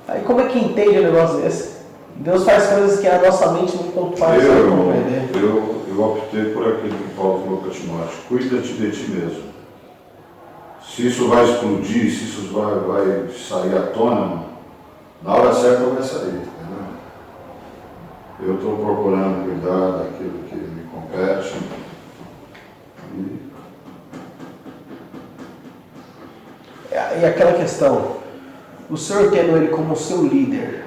Speaker 1: Aí como é que entende um negócio desse? Deus faz coisas que a nossa mente não faz compreender.
Speaker 2: Eu optei por aquilo que Paulo falou para Timóteo, cuida-te de ti mesmo. Se isso vai explodir, se isso vai sair à tona, na hora certa vai sair, entendeu? Eu estou procurando cuidar daquilo que me compete.
Speaker 1: E aquela questão, o senhor tendo ele como seu líder,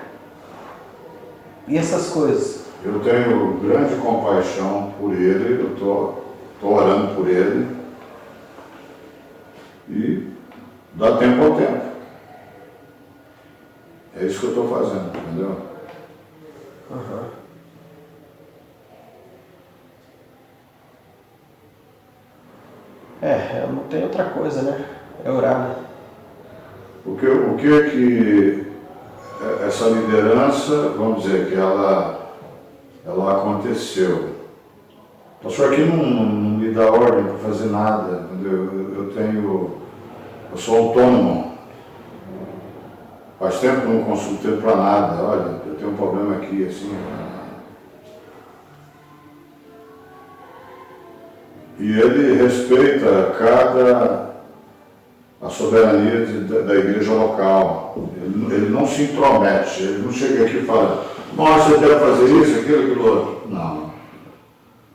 Speaker 1: e essas coisas?
Speaker 2: Eu tenho grande compaixão por ele, eu estou orando por ele, e dá tempo ao tempo. É isso que eu estou fazendo, entendeu?
Speaker 1: Uhum. Não tem outra coisa, né? É orar, né?
Speaker 2: O que é que essa liderança, vamos dizer, que ela aconteceu? O pastor aqui não me dá ordem para fazer nada, entendeu? Eu sou autônomo. Faz tempo que não consulto ele para nada. Olha, eu tenho um problema aqui, assim. E ele respeita a soberania da igreja local. Ele não se intromete, ele não chega aqui e fala, nossa, você deve fazer isso, aquilo outro. Não. O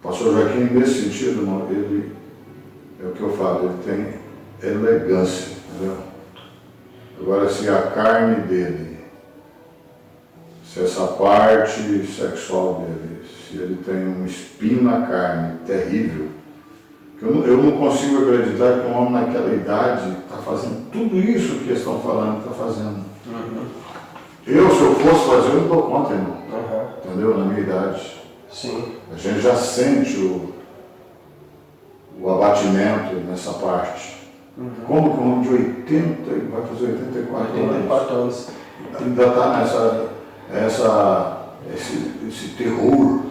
Speaker 2: pastor Joaquim, nesse sentido, ele, é o que eu falo, ele tem elegância, entendeu? Agora, se a carne dele, se essa parte sexual dele, se ele tem um espinho na carne terrível, eu não consigo acreditar que um homem naquela idade está fazendo tudo isso que eles estão falando, está fazendo.
Speaker 1: Uhum.
Speaker 2: Se eu fosse fazer, eu não dou conta, irmão.
Speaker 1: Uhum.
Speaker 2: Entendeu? Na minha idade.
Speaker 1: Sim.
Speaker 2: A gente já sente o abatimento nessa parte.
Speaker 1: Uhum.
Speaker 2: Como que um homem de 80, vai fazer 84
Speaker 1: anos,
Speaker 2: ainda está esse terror.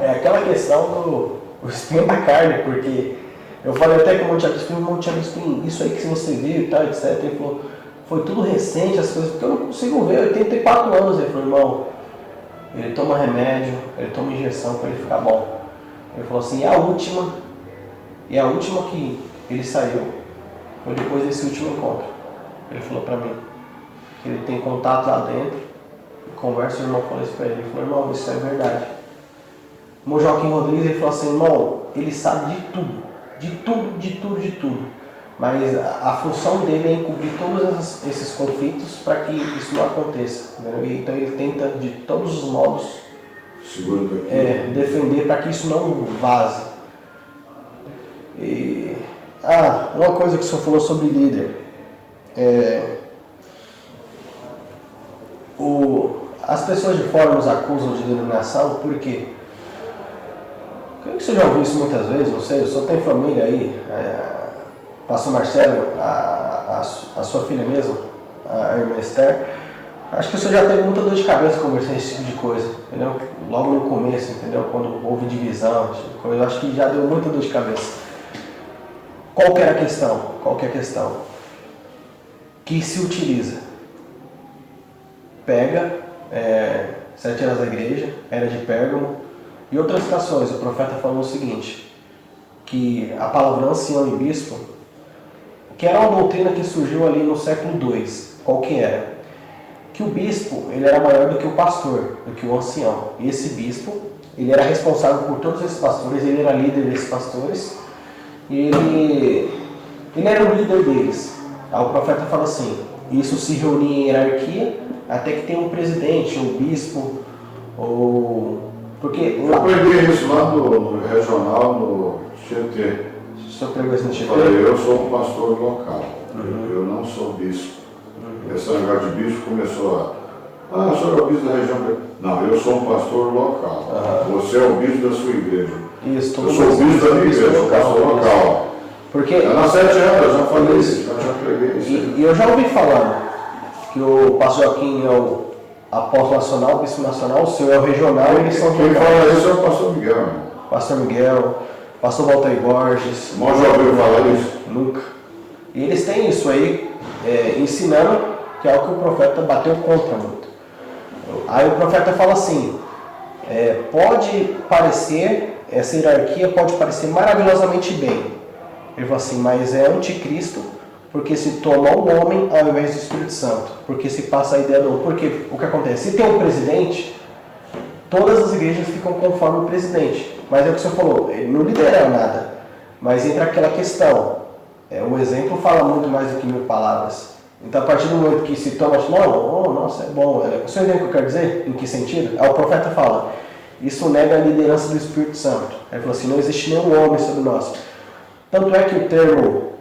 Speaker 1: É aquela questão do espinho da carne, porque eu falei até com o Monte Agostinho, isso aí que você viu e tal, etc. Ele falou, foi tudo recente, as coisas, porque eu não consigo ver, 84 anos. Ele falou, irmão, ele toma remédio, ele toma injeção para ele ficar bom. Ele falou assim, a última que ele saiu foi depois desse último encontro. Ele falou para mim que ele tem contato lá dentro, conversa, o irmão falou isso para ele. Ele falou, irmão, isso é verdade. O irmão Joaquim Rodrigues, ele falou assim, irmão, ele sabe de tudo. Mas a função dele é encobrir todos esses conflitos para que isso não aconteça. Entendeu? Então ele tenta de todos os modos defender para que isso não vaze. Uma coisa que o senhor falou sobre líder. As pessoas de fora nos acusam de denominação, por quê? Creio que você já ouviu isso muitas vezes, não sei, o senhor tem família aí, pastor Marcelo, a sua filha mesmo, a irmã Esther, acho que o senhor já teve muita dor de cabeça conversando esse tipo de coisa, entendeu? logo no começo, entendeu? Quando houve divisão, eu acho que já deu muita dor de cabeça. Qual que era a questão? Qual que é a questão? Que se utiliza. Pega 7 eras da igreja, era de Pérgamo, e outras citações. O profeta falou o seguinte, que a palavra ancião e bispo, que era uma doutrina que surgiu ali no século II. Qual que era? Que o bispo ele era maior do que o pastor, do que o ancião. E esse bispo, ele era responsável por todos esses pastores, ele era líder desses pastores, e ele era o líder deles. Aí o profeta fala assim, isso se reunia em hierarquia, até que tem um presidente, um bispo, ou... Porque
Speaker 2: eu preguei isso lá no regional, no Tietê.
Speaker 1: O senhor pregou isso no Tietê?
Speaker 2: Eu sou um pastor local, eu não sou bispo. Esse negócio de bispo começou o senhor é o bispo da região. Não, eu sou um pastor local. Você é o bispo da sua igreja.
Speaker 1: Isso,
Speaker 2: eu sou o bispo da minha igreja, sou pastor local.
Speaker 1: Porque...
Speaker 2: nas 7 anos, eu já falei isso, eu já preguei isso.
Speaker 1: E eu já ouvi falando que o pastor Joaquim é o apóstolo nacional, o bispo nacional, o senhor é o regional, eles são
Speaker 2: quem fala isso é o pastor Miguel, irmão.
Speaker 1: Pastor Miguel, pastor Walter Borges.
Speaker 2: O irmão já ouviu falar isso?
Speaker 1: Nunca. E eles têm isso aí, ensinando que é algo que o profeta bateu contra muito. Aí o profeta fala assim, pode parecer, essa hierarquia pode parecer maravilhosamente bem. Ele fala assim, mas é anticristo, porque se toma o homem ao invés do Espírito Santo. Porque se passa a ideia do... Porque o que acontece? Se tem um presidente, todas as igrejas ficam conforme o presidente. Mas é o que o senhor falou, ele não lidera nada. Mas entra aquela questão. O exemplo fala muito mais do que 1000 palavras. Então, a partir do momento que se toma... nossa, é bom. O senhor entende o que eu quero dizer? Em que sentido? Aí o profeta fala, isso nega a liderança do Espírito Santo. Ele falou assim, não existe nenhum homem sobre nós. Tanto é que o termo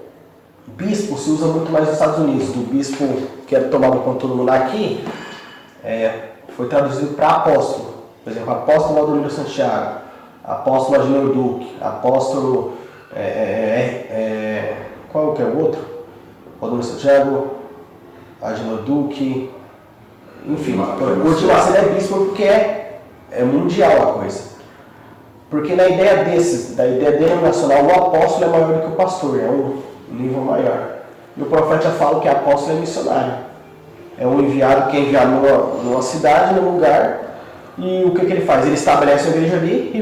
Speaker 1: bispo se usa muito mais nos Estados Unidos. Do bispo que é tomado por todo mundo aqui, foi traduzido para apóstolo. Por exemplo, apóstolo Valdomiro Santiago, apóstolo Agenor Duque, apóstolo... qual que é o outro? Valdomiro Santiago, Agenor Duque... Enfim, o Urtimacer é bispo porque é mundial a coisa. Porque na ideia da ideia denominacional, o apóstolo é maior do que o pastor, é um nível maior. E o profeta fala que o apóstolo é missionário. É um enviado que é enviado numa cidade, num lugar, e o que ele faz? Ele estabelece uma igreja ali e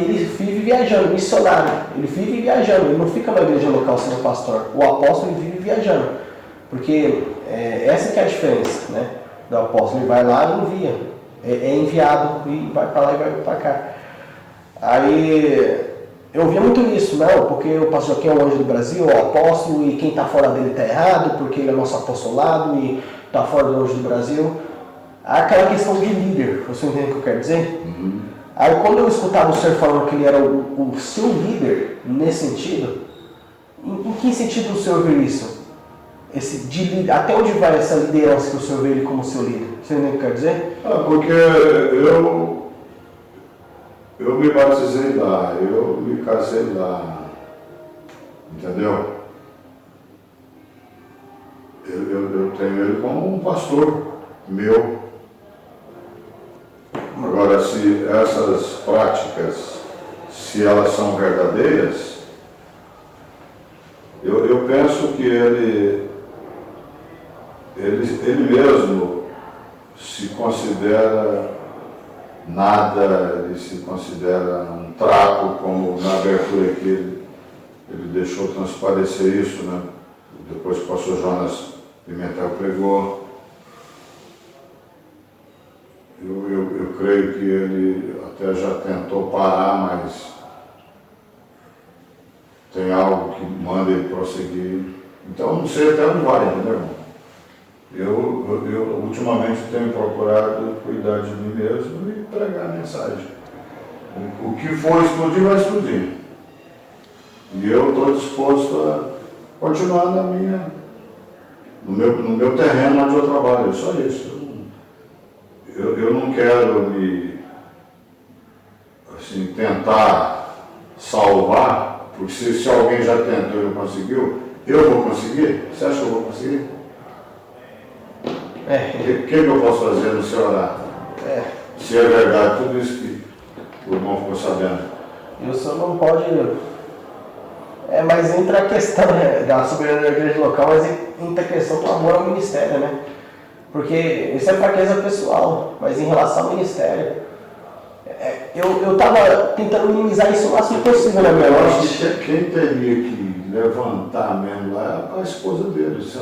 Speaker 1: ele vive viajando, missionário. Ele vive viajando, ele não fica na igreja local sendo pastor. O apóstolo ele vive viajando. Porque essa que é a diferença, né, do apóstolo. Ele vai lá e envia. É enviado e vai para lá e vai para cá. Aí eu ouvia muito isso, não, porque o pastor Joaquim é o anjo do Brasil, é o apóstolo, e quem está fora dele está errado, porque ele é nosso apostolado e está fora do anjo do Brasil. Aquela questão de líder, você entende o que eu quero dizer? Aí quando eu escutava o senhor falando que ele era o seu líder, nesse sentido, em que sentido o senhor vê isso? Até onde vai essa liderança que o senhor vê ele como seu líder? Você entende o que eu quero dizer?
Speaker 2: Porque eu me batizei lá, eu me casei lá, entendeu? Eu tenho ele como um pastor meu. Agora, se essas práticas, se elas são verdadeiras, eu penso que ele mesmo se considera nada, ele se considera um trapo, como na abertura que ele deixou transparecer isso, né? Depois que o pastor Jonas Pimentel pregou. Eu creio que ele até já tentou parar, mas tem algo que manda ele prosseguir. Então, não sei até onde vai, entendeu? Eu ultimamente tenho procurado cuidar de mim mesmo e pregar a mensagem. O que for explodir, vai explodir. E eu estou disposto a continuar no meu terreno onde eu trabalho, é só isso. Eu não quero tentar salvar, porque se alguém já tentou e não conseguiu, eu vou conseguir? Você acha que eu vou conseguir? O que eu posso fazer no seu orar? Se é verdade tudo isso que o irmão ficou sabendo.
Speaker 1: E o senhor não pode... mas entra a questão da soberania da igreja local, mas entra a questão do amor ao ministério, né? Porque isso é fraqueza pessoal, mas em relação ao ministério, eu estava tentando minimizar isso o máximo possível na minha mente.
Speaker 2: Eu acho que quem teria que levantar mesmo lá é a esposa dele. Se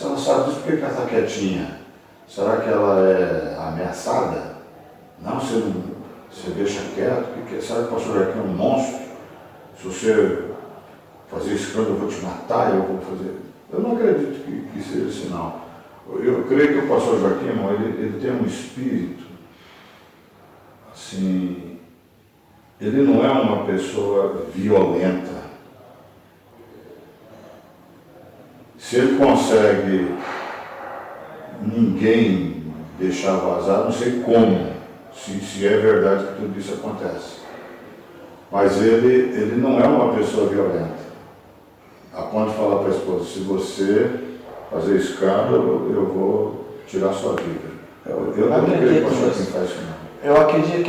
Speaker 2: ela sabe disso, por que ela está quietinha? Será que ela é ameaçada? Não, você deixa quieto. Será que o pastor Joaquim é um monstro? Se você fazer escândalo, eu vou te matar, eu vou fazer... Eu não acredito que seja assim, não. Eu creio que o pastor Joaquim, irmão, ele tem um espírito, assim, ele não é uma pessoa violenta. Se ele consegue ninguém deixar vazar, não sei como, se é verdade que tudo isso acontece. Mas ele não é uma pessoa violenta. A ponto de falar para a esposa, se você fazer escândalo, eu vou tirar sua vida. Eu não acredito que assim faz isso, não.
Speaker 1: Eu acredito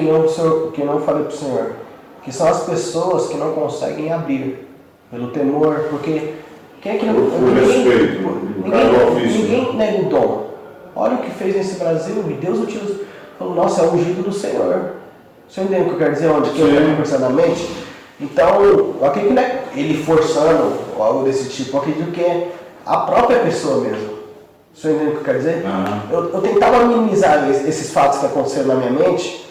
Speaker 1: que não falei para o senhor, que são as pessoas que não conseguem abrir, pelo temor, porque quem é que não...
Speaker 2: Por respeito,
Speaker 1: ninguém nega o dom. Olha o que fez nesse Brasil, e Deus utiliza, falou, nossa, é o ungido do Senhor. Você entende o que eu quero dizer, onde que eu quero conversadamente? Então, eu acredito que não é ele forçando ou algo desse tipo, eu acredito que é a própria pessoa mesmo. Você entende o que eu quero dizer? Eu tentava minimizar esses fatos que aconteceram na minha mente,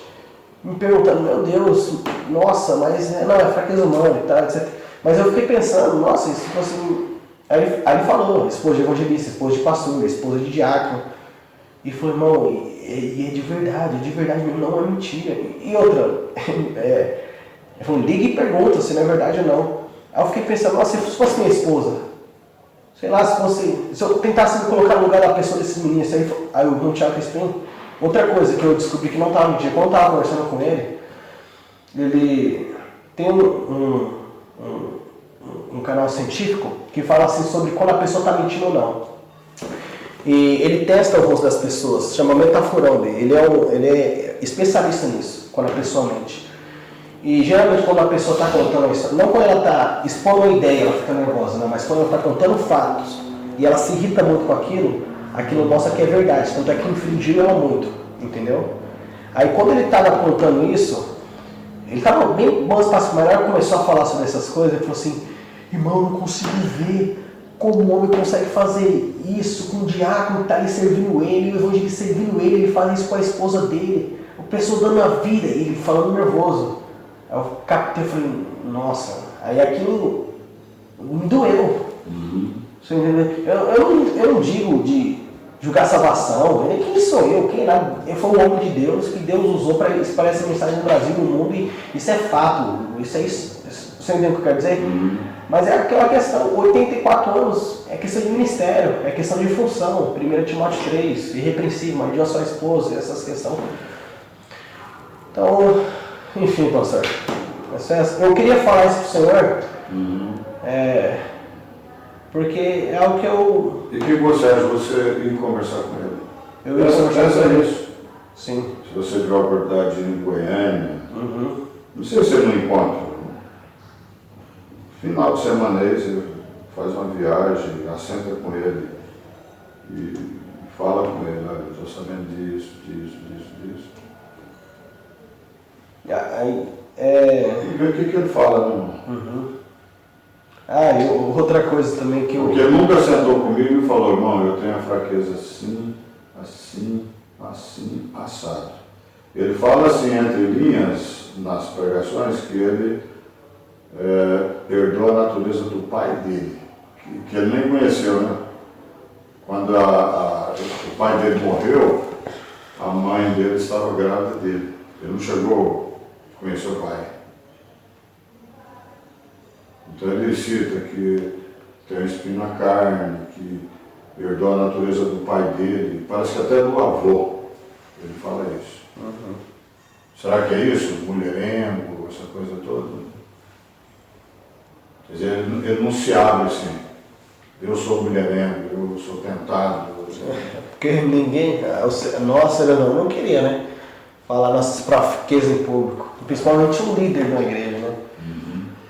Speaker 1: me perguntando, meu Deus, nossa, mas não, é fraqueza humana e tal, etc. Mas eu fiquei pensando, nossa, isso fosse... Aí ele falou, esposa de evangelista, esposa de pastor, esposa de diácono. E falou, irmão, e é de verdade mesmo, não é mentira. E outra, ele falou, liga e pergunta se não é verdade ou não. Aí eu fiquei pensando, nossa, se fosse minha esposa, sei lá, se eu tentasse me colocar no lugar da pessoa desses meninos, aí o irmão Tiago Crispim, outra coisa que eu descobri que não estava mentindo, quando eu estava conversando com ele tem um canal científico que fala assim sobre quando a pessoa está mentindo ou não. E ele testa o rosto das pessoas, se chama metaforão dele. Ele é especialista nisso, quando a pessoa mente. E geralmente quando a pessoa está contando isso, não quando ela está expondo uma ideia, ela fica nervosa, não, mas quando ela está contando fatos e ela se irrita muito com aquilo mostra que é verdade, tanto é que infringiu ela muito, entendeu? Aí quando ele estava contando isso, ele estava bem bom espaço, mas ele começou a falar sobre essas coisas, ele falou assim, irmão, eu não consigo ver como um homem consegue fazer isso com um diácono que está ali servindo ele, o evangelista servindo ele faz isso com a esposa dele, o pessoal dando a vida, ele falando nervoso. Aí eu captei e falei, nossa, aí aquilo me doeu. Você entendeu? Eu não digo de julgar salvação, quem sou eu? Eu fui um homem de Deus que Deus usou para espalhar essa mensagem no Brasil, no mundo, e isso é fato, isso é isso. Você entendeu o que eu quero dizer? Mas é aquela questão, 84 anos, é questão de ministério, é questão de função. 1 Timóteo 3, irrepreensível, marido a sua esposa, essas questões. Então, enfim, pastor, eu queria falar isso para o senhor, porque é algo que eu...
Speaker 2: E o que você acha de você ir conversar com ele?
Speaker 1: Eu ia conversar com
Speaker 2: isso.
Speaker 1: Sim.
Speaker 2: Se você tiver a oportunidade de ir em Goiânia, não sei se você não encontra. Final de semana aí, você faz uma viagem, assenta com ele e fala com ele, olha, eu estou sabendo disso. E vê o que ele fala, né?
Speaker 1: E outra coisa também que eu...
Speaker 2: Porque ele nunca sentou comigo e falou, irmão, eu tenho a fraqueza assim, assado. Ele fala assim, entre linhas, nas pregações, que ele herdou a natureza do pai dele, que ele nem conheceu, né? Quando o pai dele morreu, a mãe dele estava grávida dele. Ele não chegou a conhecer o pai. Então ele cita que tem um espinho na carne, que herdou a natureza do pai dele, parece que até do avô. Ele fala isso. Será que é isso? Mulherengo, essa coisa toda? Quer dizer, ele não se abre assim. Eu sou mulherengo, eu sou tentado.
Speaker 1: Porque ninguém, nossa, ele não queria, né? falar nossas fraquezas em público. Principalmente um líder na igreja, né?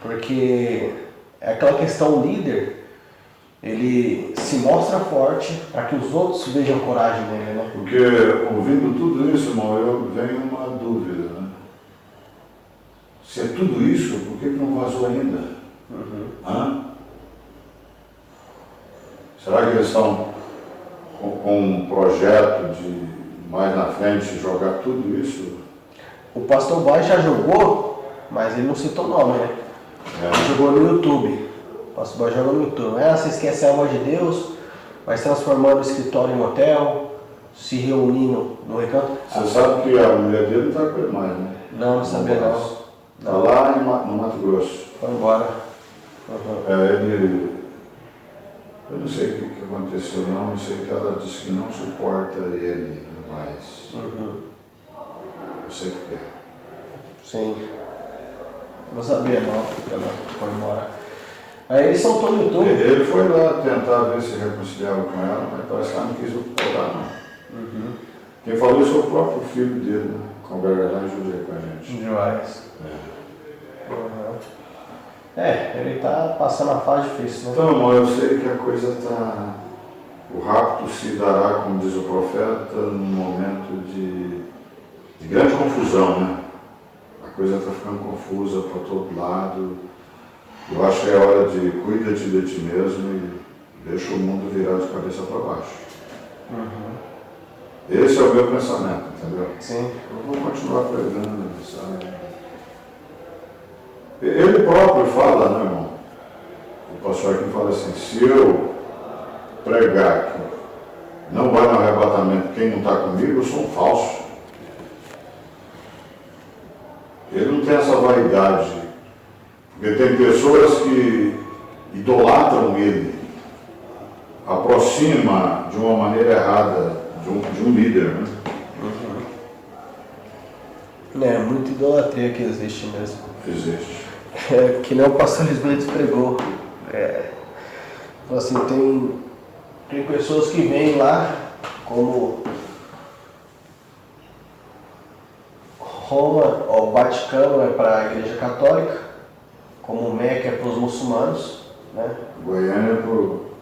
Speaker 1: Porque é aquela questão, o líder, ele se mostra forte para que os outros vejam coragem nele, né?
Speaker 2: Porque ouvindo tudo isso, irmão, eu venho uma dúvida, né? Se é tudo isso, por que não vazou ainda? Hã? Será que eles estão com um projeto de mais na frente jogar tudo isso?
Speaker 1: O pastor Boy já jogou, mas ele não citou o nome, né? Ele jogou no YouTube. O pastor Boy jogou no YouTube. Você esquece a voz de Deus, vai se transformando o escritório em hotel, se reunindo no recanto.
Speaker 2: Você sabe que a mulher dele não está com ele mais, né?
Speaker 1: Não sabia não.
Speaker 2: Está lá no Mato Grosso.
Speaker 1: Foi embora.
Speaker 2: Eu não sei o que aconteceu não, eu sei que ela disse que não suporta ele mais. Eu sei o que é.
Speaker 1: Sim. Não sabia não, porque ela foi embora. Aí eles soltou no YouTube.
Speaker 2: Ele foi lá tentar ver se reconciliava com ela, mas parece que ela não quis voltar não. Quem falou isso foi o próprio filho dele, né? Conversa lá e judia com a gente.
Speaker 1: Demais. Ele tá passando a fase difícil, né?
Speaker 2: Então, irmão, eu sei que a coisa está... O rapto se dará, como diz o profeta, num momento de grande confusão, né? A coisa está ficando confusa para todo lado. Eu acho que é hora de cuida-te de ti mesmo e deixa o mundo virar de cabeça para baixo. Esse é o meu pensamento, entendeu?
Speaker 1: Sim.
Speaker 2: Eu vou continuar pregando, sabe? Ele próprio fala, né, irmão? O pastor aqui fala assim, se eu pregar que não vai no arrebatamento quem não está comigo, eu sou um falso. Ele não tem essa vaidade, porque tem pessoas que idolatram ele, aproxima de uma maneira errada de um líder, né?
Speaker 1: É muita idolatria que existe mesmo.
Speaker 2: Existe.
Speaker 1: Que nem o pastor Lisboa pregou. Assim, tem pessoas que vêm lá como Roma, o Vaticano é para a Igreja Católica, como Meca é para os muçulmanos, né?
Speaker 2: Goiânia é pro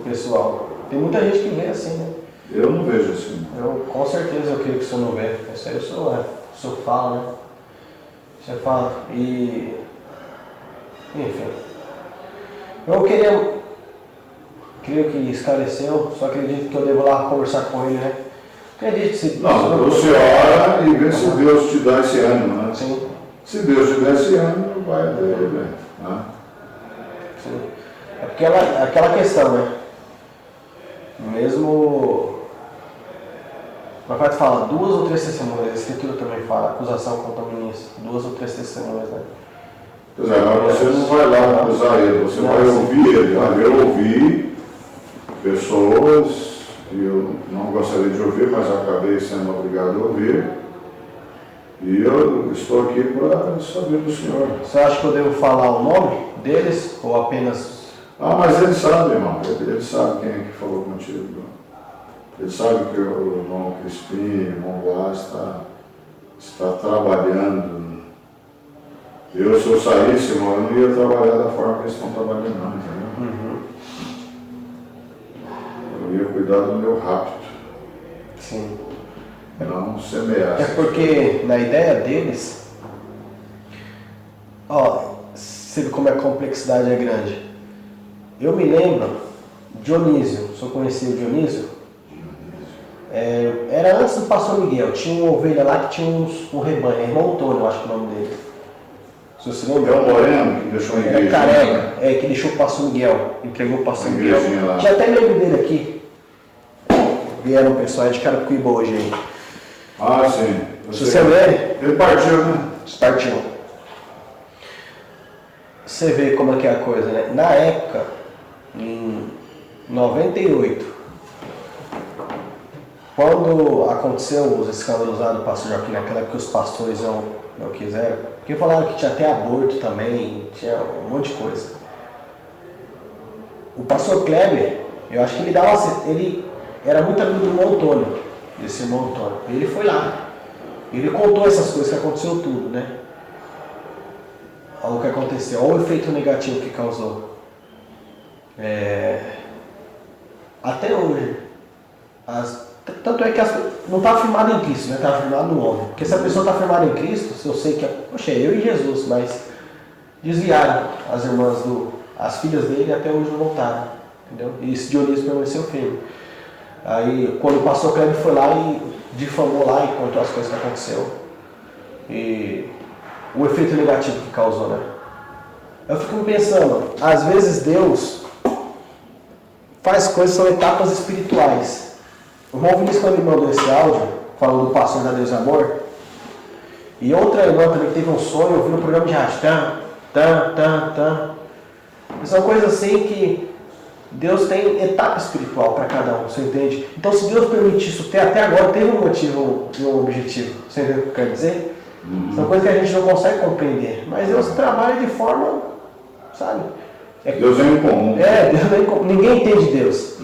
Speaker 1: pessoal. Tem muita gente que vê assim, né?
Speaker 2: Eu não vejo assim.
Speaker 1: Com certeza eu creio que o senhor não vê. Isso aí o senhor fala, né? Você fala. Enfim. Eu creio que esclareceu, só acredito que eu devo lá conversar com ele, né? Acredito se...
Speaker 2: Não, você ora e vê se Deus te dá esse ânimo, né?
Speaker 1: Sim.
Speaker 2: Se Deus te dá esse ânimo, vai dele, né?
Speaker 1: Sim. É porque aquela questão, né? Mesmo... O profeta fala 2 ou 3 testemunhas, a Escritura também fala, acusação contra o ministro, 2 ou 3 testemunhas, né?
Speaker 2: Pois é, mas você não vai lá acusar ele, você vai ouvir ele. Eu ouvi pessoas que eu não gostaria de ouvir, mas acabei sendo obrigado a ouvir. E eu estou aqui para saber do senhor.
Speaker 1: Você acha que eu devo falar o nome deles ou apenas...
Speaker 2: Mas ele sabe, irmão, ele sabe quem é que falou contigo. Ele sabe que o irmão Crispim, o irmão Blas está trabalhando. Se eu saísse, irmão, eu não ia trabalhar da forma que eles estão trabalhando, não, entendeu? Eu ia cuidar do meu rapto.
Speaker 1: Sim.
Speaker 2: Não semear.
Speaker 1: É porque na ideia deles, você vê como a complexidade é grande. Eu me lembro, Dionísio, o senhor conhecia o Dionísio? Era antes do pastor Miguel, tinha uma ovelha lá que tinha um rebanho, irmão Antônio, eu acho que é o nome dele. Se você lembra?
Speaker 2: É o moreno que deixou a igreja.
Speaker 1: É careca, que deixou o pastor Miguel, entregou o pastor Miguel.
Speaker 2: Lá.
Speaker 1: Tinha até lembro dele aqui. Vieram pessoal de Carapicuíba hoje aí.
Speaker 2: Sim.
Speaker 1: Você lembra ele?
Speaker 2: Ele partiu, né?
Speaker 1: Partiu. Você vê como é que é a coisa, né? Na época, em 98, quando aconteceu os escândalos lá do pastor Joaquim, naquela época os pastores não quiseram, porque falaram que tinha até aborto também, tinha um monte de coisa. O pastor Kleber, eu acho que ele era muito amigo do irmão Antônio, desse irmão Antônio. Ele foi lá. Ele contou essas coisas que aconteceu tudo, né? Olha o que aconteceu, olha o efeito negativo que causou. Até hoje, tanto é que não está firmado em Cristo, né? Está firmado no homem. Porque se a pessoa está firmada em Cristo, se eu sei que poxa, é eu e Jesus, mas desviaram as irmãs as filhas dele e até hoje não voltaram, entendeu? E esse Dionísio permaneceu firme. Aí quando o pastor Kleber foi lá e difamou lá e contou as coisas que aconteceu e o efeito negativo que causou, né? Eu fico pensando, às vezes Deus faz coisas, são etapas espirituais. O irmão Vinícius, quando ele mandou esse áudio, falando do pastor da Deus e Amor, e outra irmã também que teve um sonho, eu vi no programa de rádio, são coisas assim que Deus tem etapa espiritual para cada um, você entende? Então se Deus permite isso até agora, teve um motivo e um objetivo, você entende o que eu quero dizer? São coisas que a gente não consegue compreender, mas Deus trabalha de forma, sabe?
Speaker 2: Deus é incomum.
Speaker 1: Deus é incomum, ninguém entende Deus.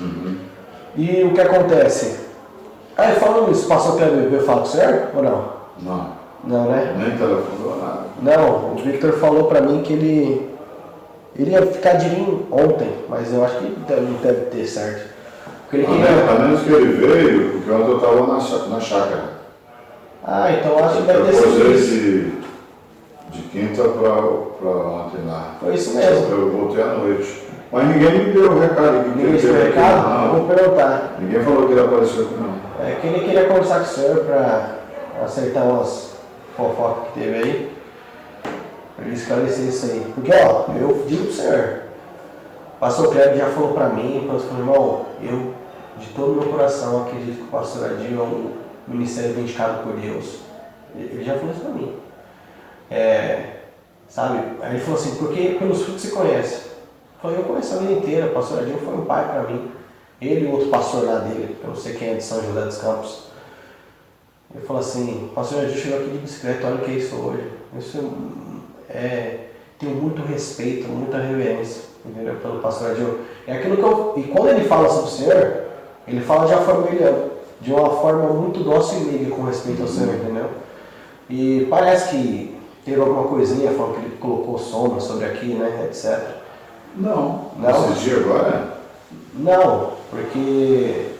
Speaker 1: E o que acontece? Falando isso, o pastor Kleber veio falar com o senhor ou não? Não, né?
Speaker 2: Nem telefonou nada.
Speaker 1: Não, o Victor falou pra mim que ele ia ficar de vir ontem, mas eu acho que não deve ter certo. Porque
Speaker 2: A menos que ele veio, porque ontem eu estava na chácara.
Speaker 1: Então acho que deve ter sido
Speaker 2: isso. De quinta para ontem lá.
Speaker 1: Foi isso mesmo.
Speaker 2: Eu voltei à noite. Mas ninguém me deu o recado.
Speaker 1: Ninguém me deu o recado? Eu vou perguntar.
Speaker 2: Ninguém falou que ele apareceu aqui, não.
Speaker 1: Que ele queria conversar com o senhor para acertar umas fofocas que teve aí. Para ele esclarecer isso aí. Porque, eu digo pro senhor, o pastor Kleber já falou para mim, falou assim, irmão, eu de todo o meu coração acredito que o pastor Adil é um ministério indicado por Deus. Ele já falou isso para mim. Sabe? Aí ele falou assim, porque pelos frutos se conhece. Eu falei, eu conheço a vida inteira, o pastor Adil foi um pai para mim. Ele e o outro pastor lá dele, eu não sei quem é, de São José dos Campos. Ele falou assim, o pastor Adil chegou aqui de bicicleta, olha o que é isso hoje. Isso tenho muito respeito, muita reverência, entendeu? Pelo pastor Adil. É aquilo que e quando ele fala sobre o Senhor, ele fala de uma forma muito dócil e meiga com respeito ao Senhor, entendeu? E parece que teve alguma coisinha falando que ele colocou sombra sobre aqui, né, etc.
Speaker 2: Não. Esse dia agora?
Speaker 1: Não, porque,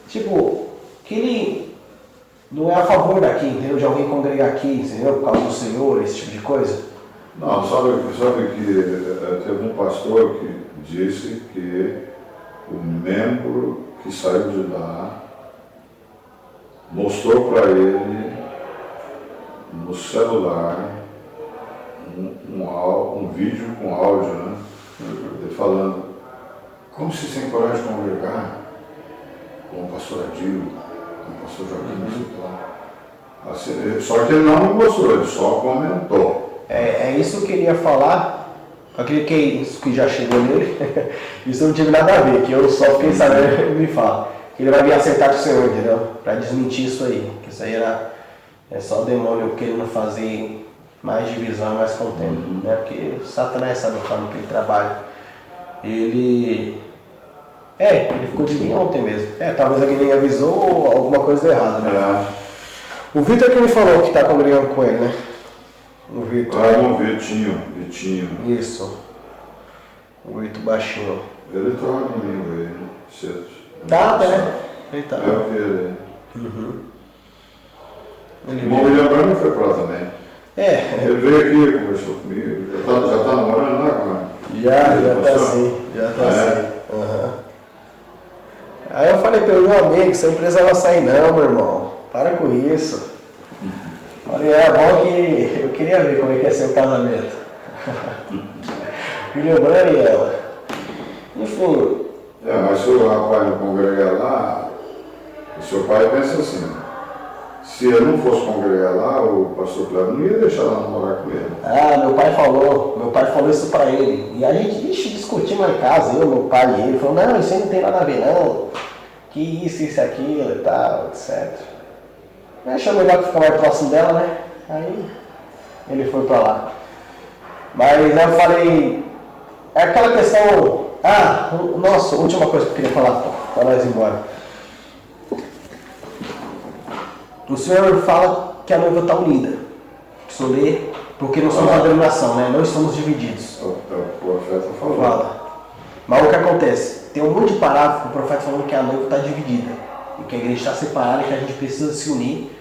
Speaker 1: que ele não é a favor daqui, entendeu? De alguém congregar aqui, entendeu? Por causa do Senhor, esse tipo de coisa.
Speaker 2: Não, sabe que teve um pastor que disse que o membro que saiu de lá mostrou para ele no celular um vídeo com áudio, né? Ele falando como se sem coragem de congregar com o pastor Adil, com o pastor Joaquim, assim, só que ele não mostrou, ele só comentou.
Speaker 1: É isso que eu queria falar, que isso que já chegou nele, isso não tive nada a ver, que eu só fiquei sabendo, ele me fala, que ele vai vir acertar com o Senhor, entendeu? Para desmentir isso aí, que isso aí é só o demônio querendo fazer mais divisão, mais contenda, né? Porque Satanás sabe a forma que ele trabalha. Ele ficou de mim ontem mesmo. Talvez alguém nem avisou ou alguma coisa deu errada, né? O Vitor que me falou que está congregando com ele, né? O Vitor.
Speaker 2: O Vitinho.
Speaker 1: Isso. O Vitor baixinho.
Speaker 2: Ele está comigo aí, cedo.
Speaker 1: Tá, né? Ele tá.
Speaker 2: É o que ele.
Speaker 1: Ele
Speaker 2: O William Branco foi para lá também. Ele veio aqui, conversou comigo. Já tá namorando lá agora?
Speaker 1: Já tá assim. Aí eu falei para ele, meu amigo, você não precisava sair não, meu irmão. Para com isso. Falei, bom que eu queria ver como é que ia ser o casamento. William Branco e ela. Enfim.
Speaker 2: Mas se o rapaz não congregar lá, o seu pai pensa assim, se ele não fosse congregar lá, o pastor Cleber não ia deixar ela namorar com ele.
Speaker 1: Meu pai falou isso pra ele. E a gente discutiu lá em casa, meu pai e ele, falou, não, isso aí não tem nada a ver não. Que isso, aquilo e tal, etc. Eu achei melhor que ficar mais próximo dela, né? Aí ele foi pra lá. Mas eu falei, é aquela questão. Nossa, última coisa que eu queria falar para nós ir embora. O senhor fala que a noiva está unida. Preciso ler, porque não somos uma denominação, né? Não estamos divididos.
Speaker 2: O profeta falou.
Speaker 1: Fala. Mas o que acontece? Tem um monte de parágrafo do profeta falando que a noiva está dividida. E que a igreja está separada e que a gente precisa se unir.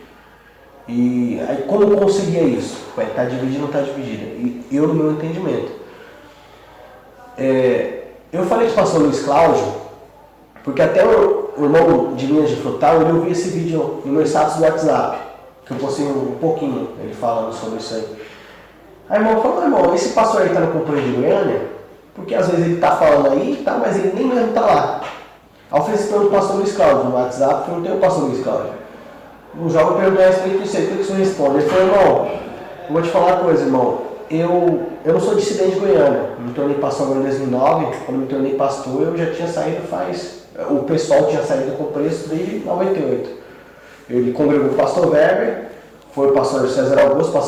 Speaker 1: E aí como conseguia isso? Está dividida ou não está dividida? E eu, no meu entendimento. Eu falei com o pastor Luiz Cláudio, porque até o irmão de Minas de Frutal, ele ouviu esse vídeo no meu status do WhatsApp, que eu postei um pouquinho, ele falando sobre isso aí. Aí o irmão falou, irmão, esse pastor aí está no companheiro de Goiânia, porque às vezes ele está falando aí, tá, mas ele nem mesmo está lá. Aí eu fiz esse pergunta do pastor Luiz Cláudio no WhatsApp, perguntei ao pastor Luiz Cláudio. O jovem perguntou a respeito disso, o que o senhor responde? Ele falou, irmão, eu vou te falar uma coisa, irmão. Eu não sou dissidente de Goiânia. Me tornei pastor agora em 2009. Quando me tornei pastor, eu já tinha saído o pessoal tinha saído com preço desde 98. Ele congregou com o pastor Weber, foi o pastor César Augusto,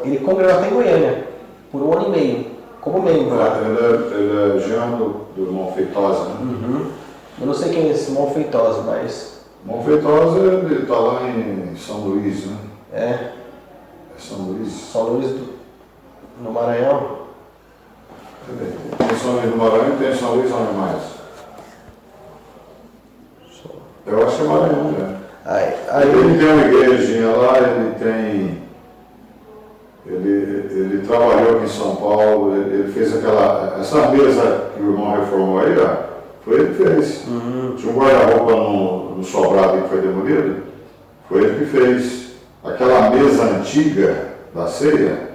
Speaker 1: ele congregou até em Goiânia, por 1 ano e meio, como membro lá.
Speaker 2: Ele é genro do irmão Feitosa, né?
Speaker 1: Uhum. Eu não sei quem é esse irmão Feitosa, mas...
Speaker 2: Irmão Feitosa, ele está lá em São Luís, né?
Speaker 1: É
Speaker 2: São Luís?
Speaker 1: São Luís no Maranhão.
Speaker 2: Tem São Luís do Maranhão e tem São Luís onde mais? Eu acho que é Maranhão, né? Ele tem uma igrejinha lá, ele trabalhou aqui em São Paulo, ele fez essa mesa que o irmão reformou aí, ó, foi ele que fez.
Speaker 1: Uhum.
Speaker 2: Tinha um guarda-roupa no sobrado que foi demolido, foi ele que fez. Aquela mesa antiga da ceia,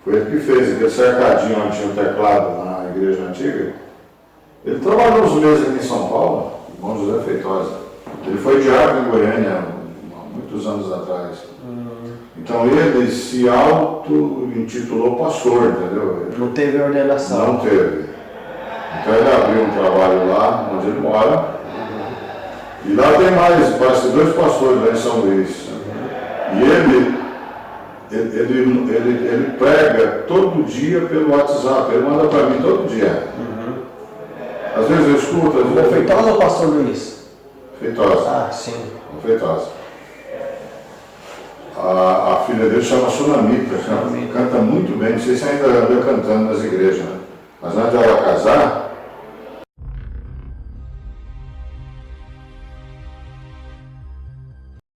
Speaker 2: foi ele que fez, aquele cercadinho onde tinha um teclado na igreja antiga. Ele trabalhou uns meses aqui em São Paulo, irmão José Feitosa. Ele foi diácono em Goiânia há muitos anos atrás. Então ele se auto-intitulou pastor, entendeu?
Speaker 1: Não teve ordenação.
Speaker 2: Não teve. Então ele abriu um trabalho lá onde ele mora. E lá tem mais, parece 2 pastores lá em São Luís. E ele prega todo dia pelo WhatsApp, ele manda para mim todo dia. Às vezes eu escuto. Às vezes...
Speaker 1: Feitosa ou pastor Luiz?
Speaker 2: Feitosa.
Speaker 1: Ah, sim.
Speaker 2: Feitosa. A filha dele chama Sunamita, canta muito bem, não sei se ainda anda cantando nas igrejas, né? Mas antes ela